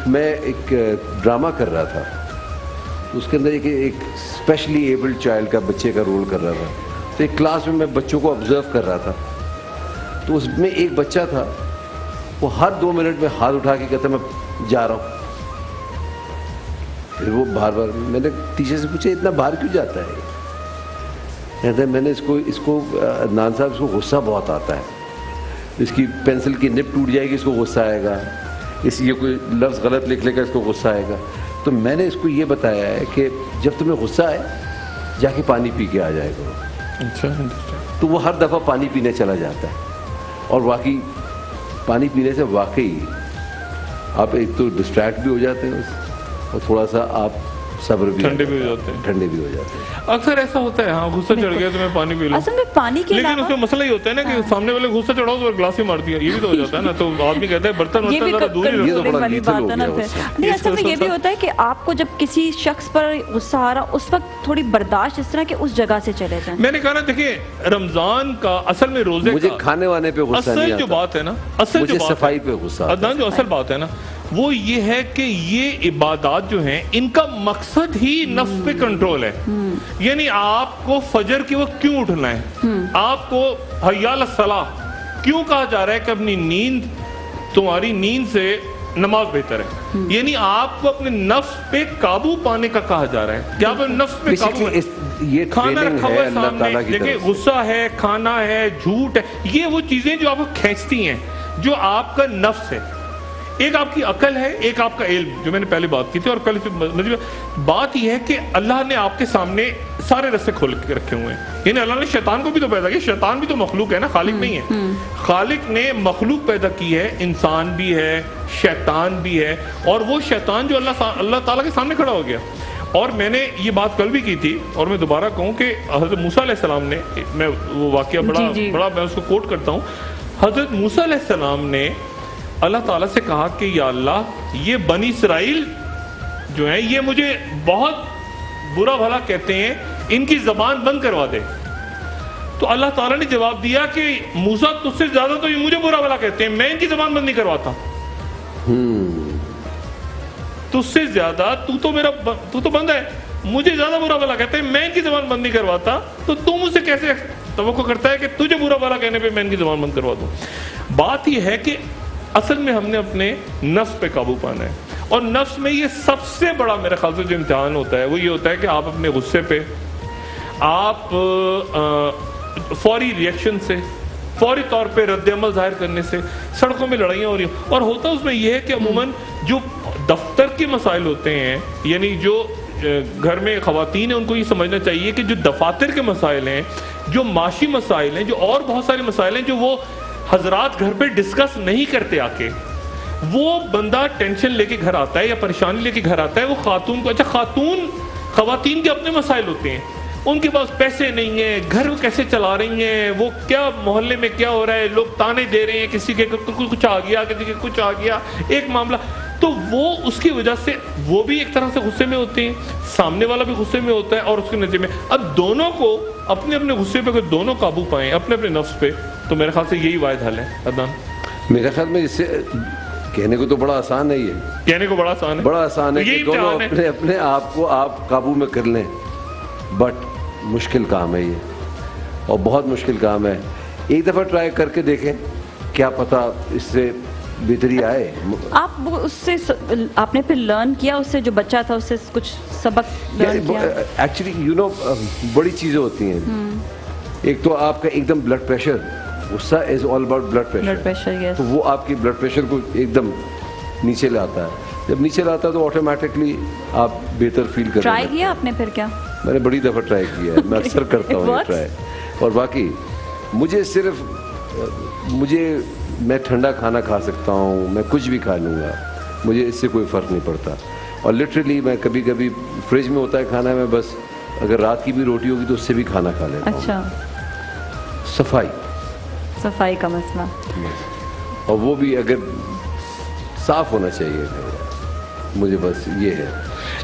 میں ایک ڈرامہ کر رہا تھا، اس کے اندر ایک اسپیشلی ایبلڈ چائلڈ کا بچے کا رول کر رہا تھا. تو ایک کلاس میں بچوں کو آبزرو کر رہا تھا. تو اس میں ایک بچہ تھا، وہ ہر 2 منٹ میں ہاتھ اٹھا کے کہتا میں جا رہا ہوں. پھر وہ بار بار میں نے ٹیچر سے پوچھا اتنا باہر کیوں جاتا ہے؟ کہتا ہے میں نے اس کو نان صاحب اس کو غصہ بہت آتا ہے، اس کی پینسل کی نب ٹوٹ جائے گی اس کو غصہ آئے گا، یہ کوئی لفظ غلط لکھ لے گا اس کو غصہ آئے گا. تو میں نے اس کو یہ بتایا ہے کہ جب تمہیں غصہ آئے جا کے پانی پی کے آ جائے گا. تو وہ ہر دفعہ پانی پینے چلا جاتا ہے. اور واقعی پانی پینے سے واقعی آپ ایک تو ڈسٹریکٹ بھی ہو جاتے ہیں، اور تھوڑا سا آپ صبر بھی ٹھنڈے بھی ہو جاتے ہیں، ٹھنڈے بھی ہو جاتے ہیں. اکثر ایسا ہوتا ہے ہاں غصہ چڑھ گیا تو میں پانی پی لوں. اصل میں پانی کے لیکن اس میں مسئلہ یہ ہوتا ہے نا کہ سامنے والے غصہ چڑھاؤ تو گلاس ہی مار دیا، یہ بھی تو ہو جاتا ہے نا. تو آدمی کہتا ہے برتن ورتن ذرا دور ہی رکھو. نہیں اصل میں یہ بھی ہوتا ہے کہ آپ کو جب کسی شخص پر غصہ آ رہا اس وقت تھوڑی برداشت اس طرح کہ اس جگہ سے چلے جائیں. میں نے کہا نا دیکھیں رمضان کا اصل میں روزے مجھے کھانے وانے پہ غصہ نہیں آتا، اصل جو بات ہے نا، اصل جو صفائی پہ غصہ آتا ہے. جو اصل بات ہے نا وہ یہ ہے کہ یہ عبادات جو ہیں ان کا مقصد ہی نفس پہ کنٹرول ہے. یعنی آپ کو فجر کے وقت کیوں اٹھنا ہے، آپ کو حی علی الصلاۃ کیوں کہا جا رہا ہے کہ اپنی نیند، تمہاری نیند سے نماز بہتر ہے. یعنی آپ کو اپنے نفس پہ قابو پانے کا کہا جا رہا ہے کہ آپ نفس پہ قابو. یہ کھانا رکھا ہوا ہے سامنے، دیکھیں غصہ ہے، کھانا ہے، جھوٹ ہے، یہ وہ چیزیں جو آپ کو کھینچتی ہیں، جو آپ کا نفس ہے. ایک آپ کی عقل ہے، ایک آپ کا علم، جو میں نے پہلے بات کی تھی. اور کل بات یہ ہے کہ اللہ نے آپ کے سامنے سارے رستے کھول کے رکھے ہوئے ہیں. یعنی اللہ نے شیطان کو بھی تو پیدا کیا، شیطان بھی تو مخلوق ہے نا، خالق نہیں ہے. خالق نے مخلوق پیدا کی ہے، انسان بھی ہے، شیطان بھی ہے. اور وہ شیطان جو اللہ تعالیٰ کے سامنے کھڑا ہو گیا. اور میں نے یہ بات کل بھی کی تھی اور میں دوبارہ کہوں کہ حضرت موسیٰ علیہ السلام نے، میں وہ واقعہ بڑا میں اس کو کوٹ کرتا ہوں. حضرت موسیٰ علیہ السلام نے اللہ تعالیٰ سے کہا کہ یا اللہ یہ بنی اسرائیل جو ہیں یہ مجھے بہت برا بھلا کہتے ہیں، ان کی زبان بند کروا دے. تو اللہ تعالیٰ نے جواب دیا کہ موسیٰ تجھ سے زیادہ تو یہ مجھے برا بھلا کہتے ہیں، میں ان کی زبان بند نہیں کرواتا. تجھ سے زیادہ تو تو بند ہے، مجھے زیادہ برا بھلا کہتے ہیں، میں ان کی زبان بند نہیں کرواتا. تو تم مجھ سے کیسے توقع کرتا ہے کہ تجھے برا بھلا کہنے پہ میں ان کی زبان بند کروا دوں. بات یہ ہے کہ اصل میں ہم نے اپنے نفس پہ قابو پانا ہے. اور نفس میں یہ سب سے بڑا میرے خیال سے جو امتحان ہوتا ہے وہ یہ ہوتا ہے کہ آپ اپنے غصے پہ، آپ فوری ریئیکشن سے، فوری طور پہ رد عمل ظاہر کرنے سے سڑکوں میں لڑائیاں ہو رہی ہیں. اور ہوتا اس میں یہ ہے کہ عموماً جو دفتر کے مسائل ہوتے ہیں، یعنی جو گھر میں خواتین ہیں ان کو یہ سمجھنا چاہیے کہ جو دفاتر کے مسائل ہیں، جو معاشی مسائل ہیں، جو اور بہت سارے مسائل ہیں جو وہ حضرات گھر پہ ڈسکس نہیں کرتے آ کے، وہ بندہ ٹینشن لے کے گھر آتا ہے یا پریشانی لے کے گھر آتا ہے. وہ خاتون کو، اچھا خواتین کے اپنے مسائل ہوتے ہیں، ان کے پاس پیسے نہیں ہیں، گھر کیسے چلا رہی ہیں، وہ کیا محلے میں کیا ہو رہا ہے، لوگ تانے دے رہے ہیں، کسی کے کچھ آ گیا، کسی کے کچھ آ گیا، ایک معاملہ. تو وہ اس کی وجہ سے وہ بھی ایک طرح سے غصے میں ہوتے ہیں، سامنے والا بھی غصے میں ہوتا ہے. اور اس کے نتیجے میں اب دونوں کو اپنے اپنے غصے پہ اگر دونوں قابو پائیں اپنے اپنے نفس پہ، تو میرے خیال سے یہی واحد حل ہے. عدنان میرے خیال میں اس سے کہنے کو تو بڑا آسان ہے، یہ کہنے کو بڑا آسان ہے کہ دونوں اپنے آپ کو آپ قابو میں کر لیں. بٹ مشکل کام ہے یہ، اور بہت مشکل کام ہے. ایک دفعہ ٹرائی کر کے دیکھیں، کیا پتہ اس سے بہتری آئے. آپ اس سے آپ نے پھر لرن کیا، اس سے جو بچہ تھا اس سے کچھ سبق لرن کیا؟ ایکچولی یو نو بڑی چیزیں ہوتی ہیں. ایک تو آپ کا ایک دم بلڈ پریشر، غصہ از آل اباؤٹ بلڈ پریشر. تو وہ آپ کی بلڈ پریشر کو ایک دم نیچے لاتا ہے. جب نیچے لاتا ہے تو آٹومیٹکلی آپ بہتر فیل کرتے ہیں. ٹرائی کیا آپ نے پھر کیا؟ میں نے بڑی دفعہ ٹرائی کیا ہے، میں اکثر کرتا ہوں یہ ٹرائی. اور باقی میں ٹھنڈا کھانا کھا سکتا ہوں، میں کچھ بھی کھا لوں گا، مجھے اس سے کوئی فرق نہیں پڑتا. اور لٹرلی میں کبھی کبھی فریج میں ہوتا ہے کھانا، میں بس اگر رات کی بھی روٹی ہوگی تو اس سے بھی کھانا کھا لیتا ہوں. اچھا، صفائی کا مسئلہ، اور وہ بھی اگر صاف ہونا چاہیے مجھے، بس یہ ہے.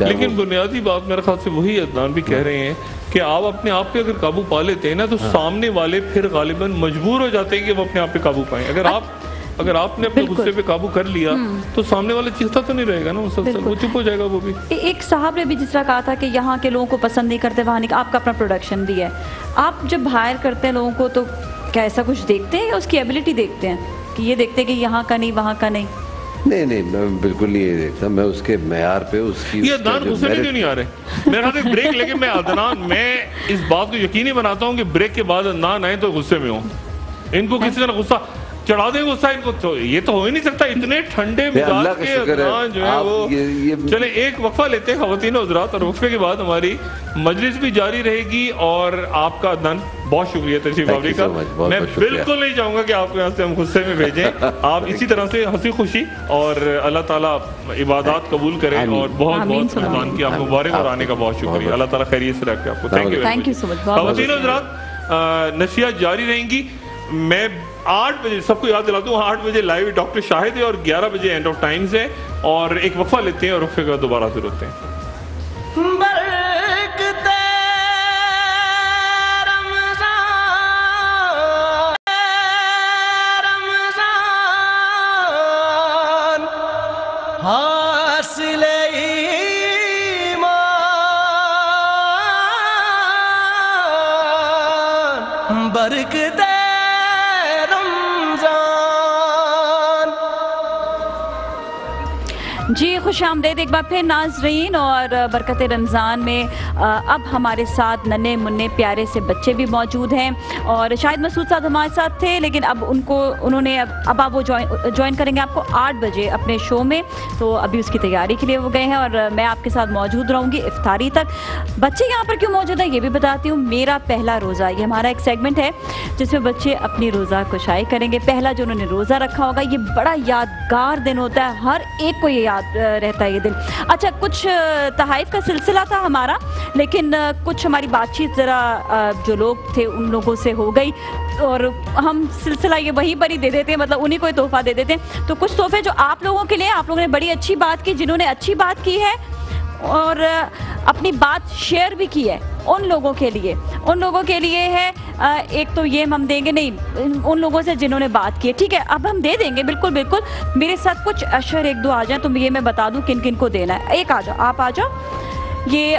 لیکن بنیادی بات میرے خیال سے وہی عدنان بھی کہہ رہے ہیں کہ آپ اپنے آپ پہ اگر قابو پا لیتے ہیں نا تو سامنے والے پھر غالباً مجبور ہو جاتے ہیں کہ وہ اپنے آپ پہ قابو پائیں. اگر آپ نے اپنے غصے پہ قابو کر لیا تو سامنے والا چیختا تو نہیں رہے گا نا مسلسل، وہ چپ ہو جائے گا. وہ بھی ایک صاحب نے بھی جس طرح کہا تھا کہ یہاں کے لوگوں کو پسند نہیں کرتے، وہاں نہیں. آپ کا اپنا پروڈکشن بھی ہے، آپ جب ہائر کرتے ہیں لوگوں کو تو کیا ایسا کچھ دیکھتے ہیں یا اس کی ایبلٹی دیکھتے ہیں کہ یہ دیکھتے ہیں کہ یہاں کا نہیں وہاں کا نہیں؟ نہیں، میں بالکل نہیں یہ دیکھتا. میں اس کے معیار پہ اس کی یہ عدنان غصے میں کیوں نہیں آ رہے؟ میرا تو بریک لے کے میں اس بات کو یقینی بناتا ہوں کہ بریک کے بعد عدنان آئے تو غصے میں ہوں. ان کو کسی طرح غصہ چڑھا دیں غصہ ان کو, تو یہ تو ہو ہی نہیں سکتا. اتنے ٹھنڈے مزاج کے افغان جو ہے وہ. چلیں ایک وقفہ لیتے ہیں خواتین و حضرات, اور وقفے کے بعد ہماری مجلس بھی جاری رہے گی. اور آپ کا عدنان بہت شکریہ تشریف آوری کا. میں بالکل نہیں چاہوں گا کہ آپ کو یہاں سے ہم غصے میں بھیجیں. آپ اسی طرح سے ہنسی خوشی, اور اللہ تعالیٰ عبادات قبول کریں, اور بہت بہت رمضان کی آپ کو مبارک, اور آنے کا بہت شکریہ. اللہ تعالیٰ خیریت سے رکھے آپ کو. تھینک یو سو مچ. خواتین و حضرات, نشریات جاری رہیں گی. میں 8 بجے سب کو یاد دلاتا ہوں, 8 بجے لائیو ڈاکٹر شاہد ہے, اور 11 بجے اینڈ آف ٹائمز ہے. اور ایک وقفہ لیتے ہیں, اور وقفے کا دوبارہ حاضر ہوتے ہیں. حاصل ایمان برکت رمضان. جی خوش آمدید ایک بار پھر ناظرین, اور برکت رمضان میں اب ہمارے ساتھ ننے منے پیارے سے بچے بھی موجود ہیں. اور شاہد مسعود صاحب ہمارے ساتھ تھے, لیکن اب انہوں نے اب آپ وہ جوائن کریں گے آپ کو 8 بجے اپنے شو میں, تو ابھی اس کی تیاری کے لیے وہ گئے ہیں, اور میں آپ کے ساتھ موجود رہوں گی افطاری تک. بچے یہاں پر کیوں موجود ہیں یہ بھی بتاتی ہوں. میرا پہلا روزہ, یہ ہمارا ایک سیگمنٹ ہے جس میں بچے اپنی روزہ کشائی کریں گے. پہلا جو انہوں نے روزہ رکھا ہوگا, یہ بڑا یادگار دن ہوتا ہے, ہر ایک کو یہ یاد رہتا ہے یہ دن. اچھا, کچھ تحائف کا سلسلہ تھا ہمارا, لیکن کچھ ہماری بات چیت ذرا جو لوگ تھے ان لوگوں سے ہو گئی, اور ہم سلسلہ یہ وہیں پر ہی دے دیتے ہیں, مطلب انہیں کوئی تحفہ دے دیتے ہیں. تو کچھ تحفے جو آپ لوگوں کے لیے, آپ لوگوں نے بڑی اچھی بات کی, جنہوں نے اچھی بات کی ہے اور اپنی بات شیئر بھی کی ہے, ان لوگوں کے لیے ہے. ایک تو یہ ہم دیں گے, نہیں ان لوگوں سے جنہوں نے بات کی ہے, ٹھیک ہے, اب ہم دے دیں گے بالکل بالکل. میرے ساتھ کچھ اشر 1-2 آ جائیں تو یہ میں بتا دوں کن کن کو دینا ہے. ایک آ جاؤ, آپ آ جاؤ. یہ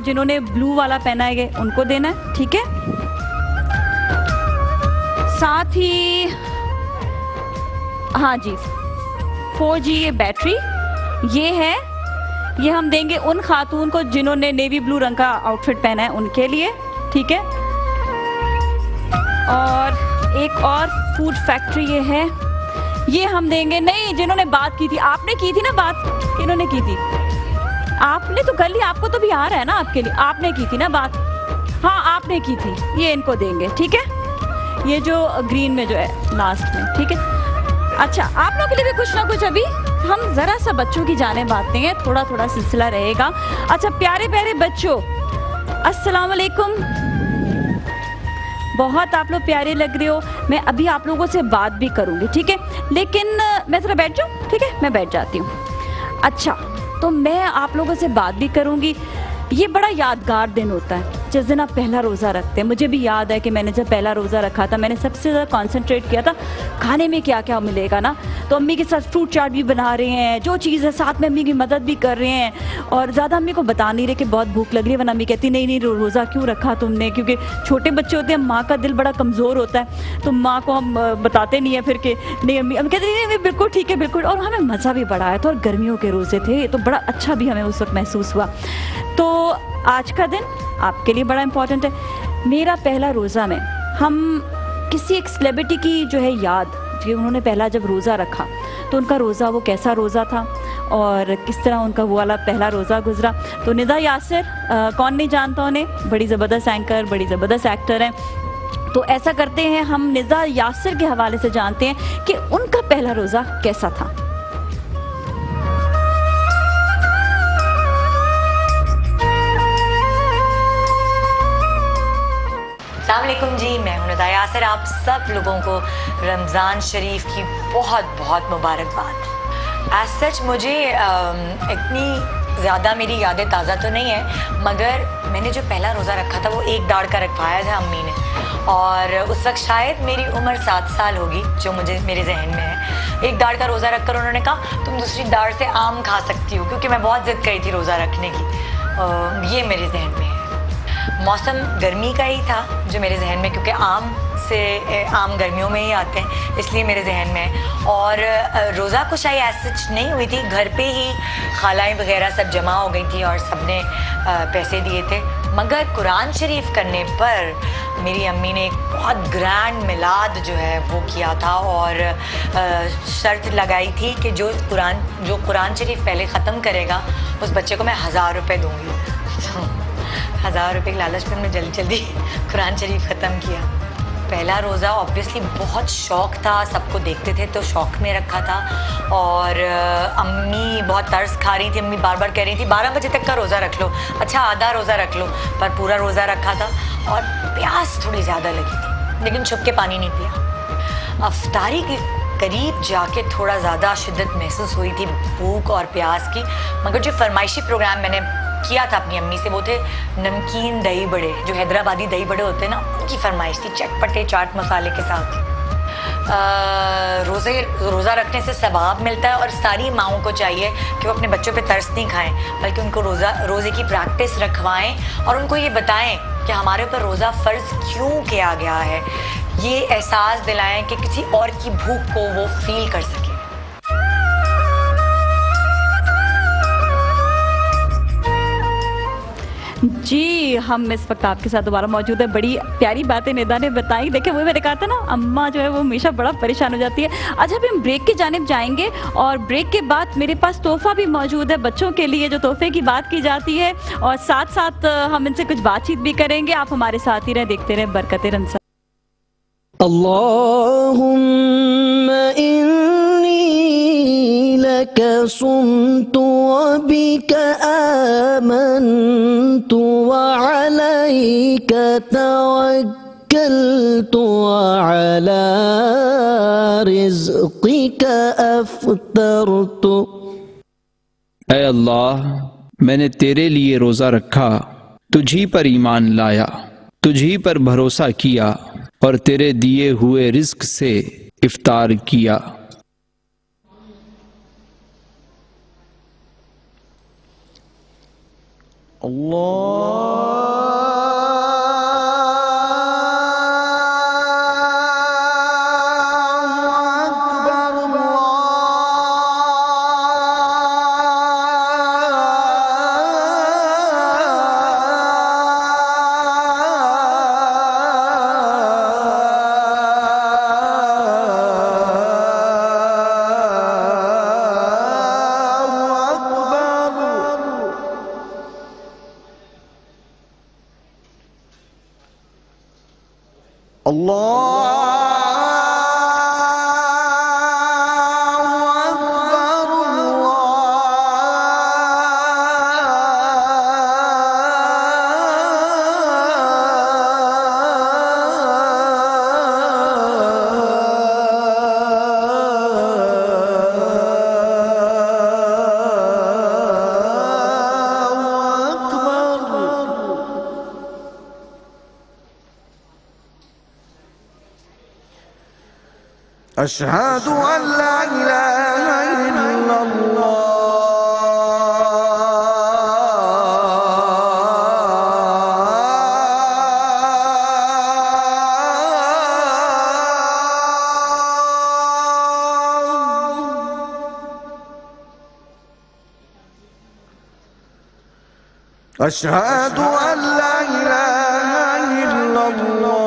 جنہوں نے بلو والا پہنا ہے ان کو دینا ہے, ٹھیک ہے. ساتھ ہی ہاں جی 4G یہ بیٹری یہ ہے, یہ ہم دیں گے ان خاتون کو جنہوں نے نیوی بلو رنگ کا آؤٹ فٹ پہنا ہے ان کے لیے, ٹھیک ہے. اور ایک اور فوڈ فیکٹری یہ ہے, یہ ہم دیں گے, نہیں جنہوں نے بات کی تھی, آپ نے کی تھی نا بات, انہوں نے کی تھی, آپ نے تو کر لی, آپ کو تو بھی آ رہا ہے نا آپ کے لیے, آپ نے کی تھی نا بات, ہاں آپ نے کی تھی, یہ ان کو دیں گے, ٹھیک ہے. یہ جو گرین میں جو ہے لاسٹ میں, ٹھیک ہے. اچھا, آپ لوگوں کے لیے بھی کچھ نہ کچھ, ابھی ہم ذرا سا بچوں کی جانب آتے ہیں, تھوڑا تھوڑا سلسلہ رہے گا. اچھا پیارے پیارے بچوں, السلام علیکم. بہت آپ لوگ پیارے لگ رہے ہو, میں ابھی آپ لوگوں سے بات بھی کروں گی, ٹھیک ہے, لیکن میں ذرا بیٹھ جاؤں, ٹھیک ہے, میں بیٹھ جاتی ہوں. اچھا, تو میں آپ لوگوں سے بات بھی کروں گی. یہ بڑا یادگار دن ہوتا ہے جس دن آپ پہلا روزہ رکھتے ہیں. مجھے بھی یاد ہے کہ میں نے جب پہلا روزہ رکھا تھا, میں نے سب سے زیادہ کانسنٹریٹ کیا تھا کھانے میں کیا کیا ملے گا نا. تو امی کے ساتھ فروٹ چاٹ بھی بنا رہے ہیں, جو چیز ہے ساتھ میں امی کی مدد بھی کر رہے ہیں, اور زیادہ امی کو بتا نہیں رہے کہ بہت بھوک لگ رہی ہے, ورنہ امی کہتی نہیں روزہ کیوں رکھا تم نے, کیونکہ چھوٹے بچے ہوتے ہیں, ماں کا دل بڑا کمزور ہوتا ہے, تو ماں کو ہم بتاتے نہیں ہیں پھر کہ نہیں امی کہتے نہیں بالکل ٹھیک ہے بالکل. اور ہمیں مزہ بھی بڑا آیا تھا, اور گرمیوں کے روزے تھے تو بڑا اچھا بھی ہمیں اس وقت محسوس ہوا. تو آج کا دن آپ کے لیے بڑا امپورٹنٹ ہے. میرا پہلا روزہ میں ہم کسی ایک سیلیبریٹی کی جو ہے یاد, کہ انہوں نے پہلا جب روزہ رکھا تو ان کا روزہ وہ کیسا روزہ تھا, اور کس طرح ان کا وہ والا پہلا روزہ گزرا. تو ندا یاسر, کون نہیں جانتا انہیں, بڑی زبردست اینکر, بڑی زبردست ایکٹر ہیں. تو ایسا کرتے ہیں, ہم ندا یاسر کے حوالے سے جانتے ہیں کہ ان کا پہلا روزہ کیسا تھا. السلام علیکم جی, میں ہوں ندا یاسر. آپ سب لوگوں کو رمضان شریف کی بہت بہت مبارکباد. ایز سچ مجھے اتنی زیادہ میری یادیں تازہ تو نہیں ہے, مگر میں نے جو پہلا روزہ رکھا تھا وہ 1 داڑھ کا رکھوایا تھا امی نے, اور اس وقت شاید میری عمر 7 سال ہوگی جو مجھے میرے ذہن میں ہے. 1 داڑھ کا روزہ رکھ کر انہوں نے کہا تم دوسری داڑھ سے آم کھا سکتی ہو, کیونکہ میں بہت ضد کری تھی روزہ رکھنے کی. یہ میرے ذہن میں ہے. موسم گرمی کا ہی تھا جو میرے ذہن میں, کیونکہ عام گرمیوں میں ہی آتے ہیں, اس لیے میرے ذہن میں. اور روزہ کشائی ایز سچ نہیں ہوئی تھی, گھر پہ ہی خالائیں وغیرہ سب جمع ہو گئی تھی اور سب نے پیسے دیے تھے, مگر قرآن شریف کرنے پر میری امی نے ایک بہت گرینڈ میلاد جو ہے وہ کیا تھا اور شرط لگائی تھی کہ جو قرآن شریف پہلے ختم کرے گا اس بچے کو میں 1000 روپے دوں گی. 1000 روپے کی لالچ پہ ہم نے جلدی جلدی قرآن شریف ختم کیا. پہلا روزہ اوبویسلی بہت شوق تھا, سب کو دیکھتے تھے تو شوق میں رکھا تھا, اور امی بہت ترس کھا رہی تھی. امی بار بار کہہ رہی تھی 12 بجے تک کا روزہ رکھ لو, اچھا آدھا روزہ رکھ لو, پر پورا روزہ رکھا تھا اور پیاس تھوڑی زیادہ لگی تھی لیکن چھپ کے پانی نہیں پیا. افطاری کے قریب جا کے تھوڑا زیادہ شدت محسوس ہوئی تھی بھوک اور پیاس کی, مگر جو فرمائشی پروگرام میں نے کیا تھا اپنی امی سے وہ تھے نمکین دہی بڑے, جو حیدرآبادی دہی بڑے ہوتے ہیں نا, ان کی فرمائش تھی چٹپٹے چاٹ مسالے کے ساتھ. روزہ رکھنے سے ثواب ملتا ہے اور ساری ماؤں کو چاہیے کہ وہ اپنے بچوں پہ ترس نہیں کھائیں بلکہ ان کو روزے کی پریکٹس رکھوائیں اور ان کو یہ بتائیں کہ ہمارے اوپر روزہ فرض کیوں کیا گیا ہے. یہ احساس دلائیں کہ کسی اور کی بھوک کو وہ فیل کر سکیں. جی ہم اس وقت آپ کے ساتھ دوبارہ موجود ہے. بڑی پیاری باتیں ندا نے بتائی. دیکھیں وہ میں نے کہا تھا نا اماں جو ہے وہ ہمیشہ بڑا پریشان ہو جاتی ہے. آج اب ہم بریک کی جانب جائیں گے اور بریک کے بعد میرے پاس تحفہ بھی موجود ہے بچوں کے لیے, جو تحفے کی بات کی جاتی ہے, اور ساتھ ساتھ ہم ان سے کچھ بات چیت بھی کریں گے. آپ ہمارے ساتھ ہی رہیں, دیکھتے رہیں برکت رمضان. اللهم إني لك صمت وبك آمنت وعليك توكلت وعلى رزقك أفطرت. اے اللہ, میں نے تیرے لیے روزہ رکھا, تجھی پر ایمان لایا, تجھی پر بھروسہ کیا اور تیرے دیے ہوئے رزق سے افطار کیا. أشهد أن لا إله إلا الله أشهد أن لا إله إلا الله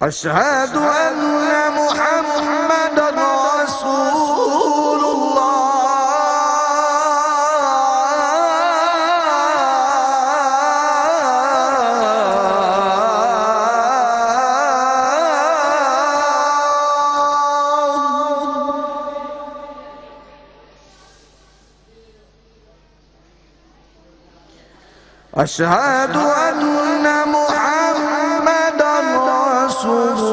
أشهد أن محمد رسول الله أشهد أن محمد رسول الله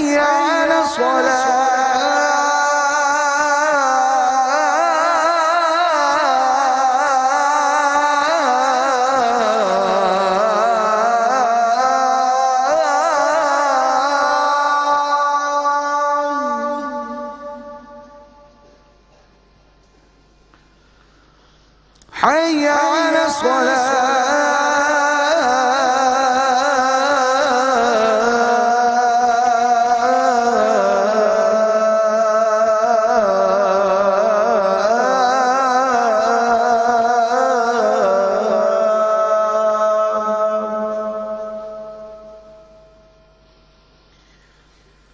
حي على حي على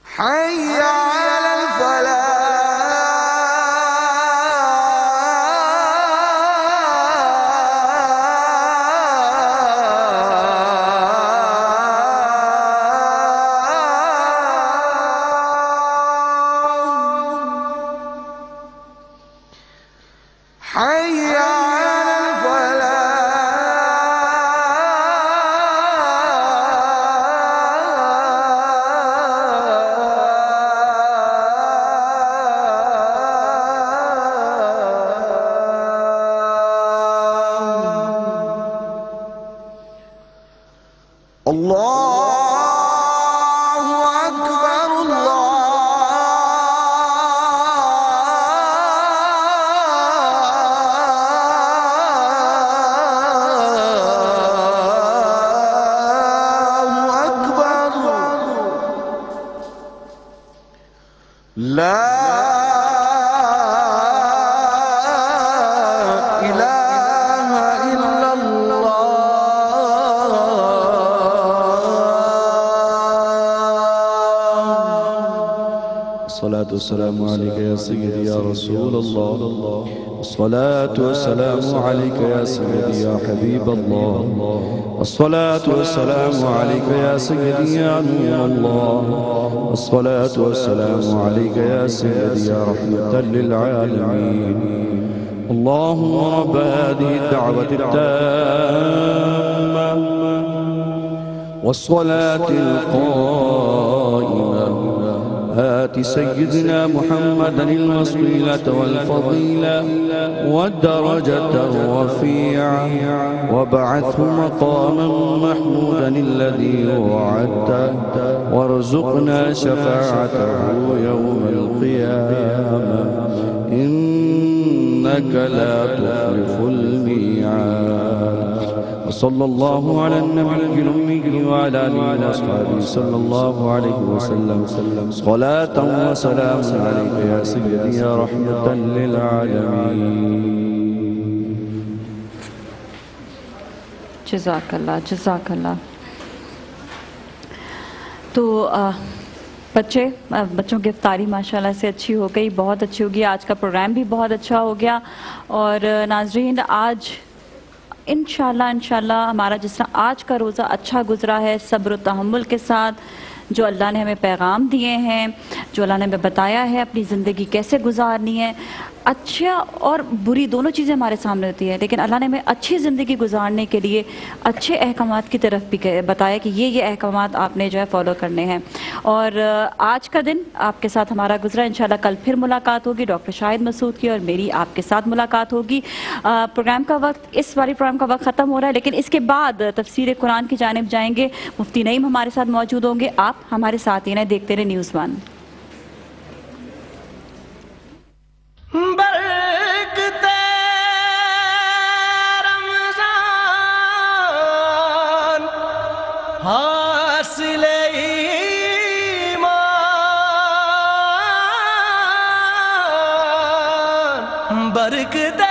حي على حي على الله أكبر الله أكبر لا إله إلا الصلاة والسلام عليك يا سيدي يا رسول الله، الصلاة والسلام عليك يا سيدي يا حبيب الله، الصلاة والسلام عليك يا سيدي يا نور الله، الصلاة والسلام عليك يا سيدي يا رحمة للعالمين. اللهم رب هذه الدعوة التامة والصلاة القائمة آت سيدنا محمدا الوسيلة والفضيلة والدرجة الرفيعة وابعثه مقاما محمودا الذي وعدته وارزقنا شفاعته يوم القيامة إنك لا تخلف الميعاد. وصلى الله على النبي الأمي وعلى آله وأصحابه صلى الله عليه وسلم صلاة وسلام عليك يا سيدي يا رحمة للعالمين. جزاک اللہ جزاک اللہ. تو بچوں کی افطاری ماشاءاللہ سے اچھی ہو گئی، بہت اچھی ہوگی. آج کا پروگرام بھی بہت اچھا ہو گیا. اور ناظرین آج انشاءاللہ ہمارا جس طرح آج کا روزہ اچھا گزرا ہے، صبر و تحمل کے ساتھ، جو اللہ نے ہمیں پیغام دیے ہیں، جو اللہ نے ہمیں بتایا ہے اپنی زندگی کیسے گزارنی ہے. اچھا اور بری دونوں چیزیں ہمارے سامنے ہوتی ہیں، لیکن اللہ نے ہمیں اچھی زندگی گزارنے کے لیے اچھے احکامات کی طرف بھی بتایا کہ یہ احکامات آپ نے جو ہے فالو کرنے ہیں. اور آج کا دن آپ کے ساتھ ہمارا گزرا. انشاءاللہ کل پھر ملاقات ہوگی ڈاکٹر شاہد مسعود کی، اور میری آپ کے ساتھ ملاقات ہوگی. پروگرام کا وقت، اس والی پروگرام کا وقت ختم ہو رہا ہے، لیکن اس کے بعد تفسیر قرآن کی جانب جائیں گے. مفتی نعیم ہمارے ساتھ موجود ہوں گے. آپ ہمارے ساتھ ہی رہیں، دیکھتے رہیں نیوز 1. برکتے رمضان حاصل ایمان، برکتے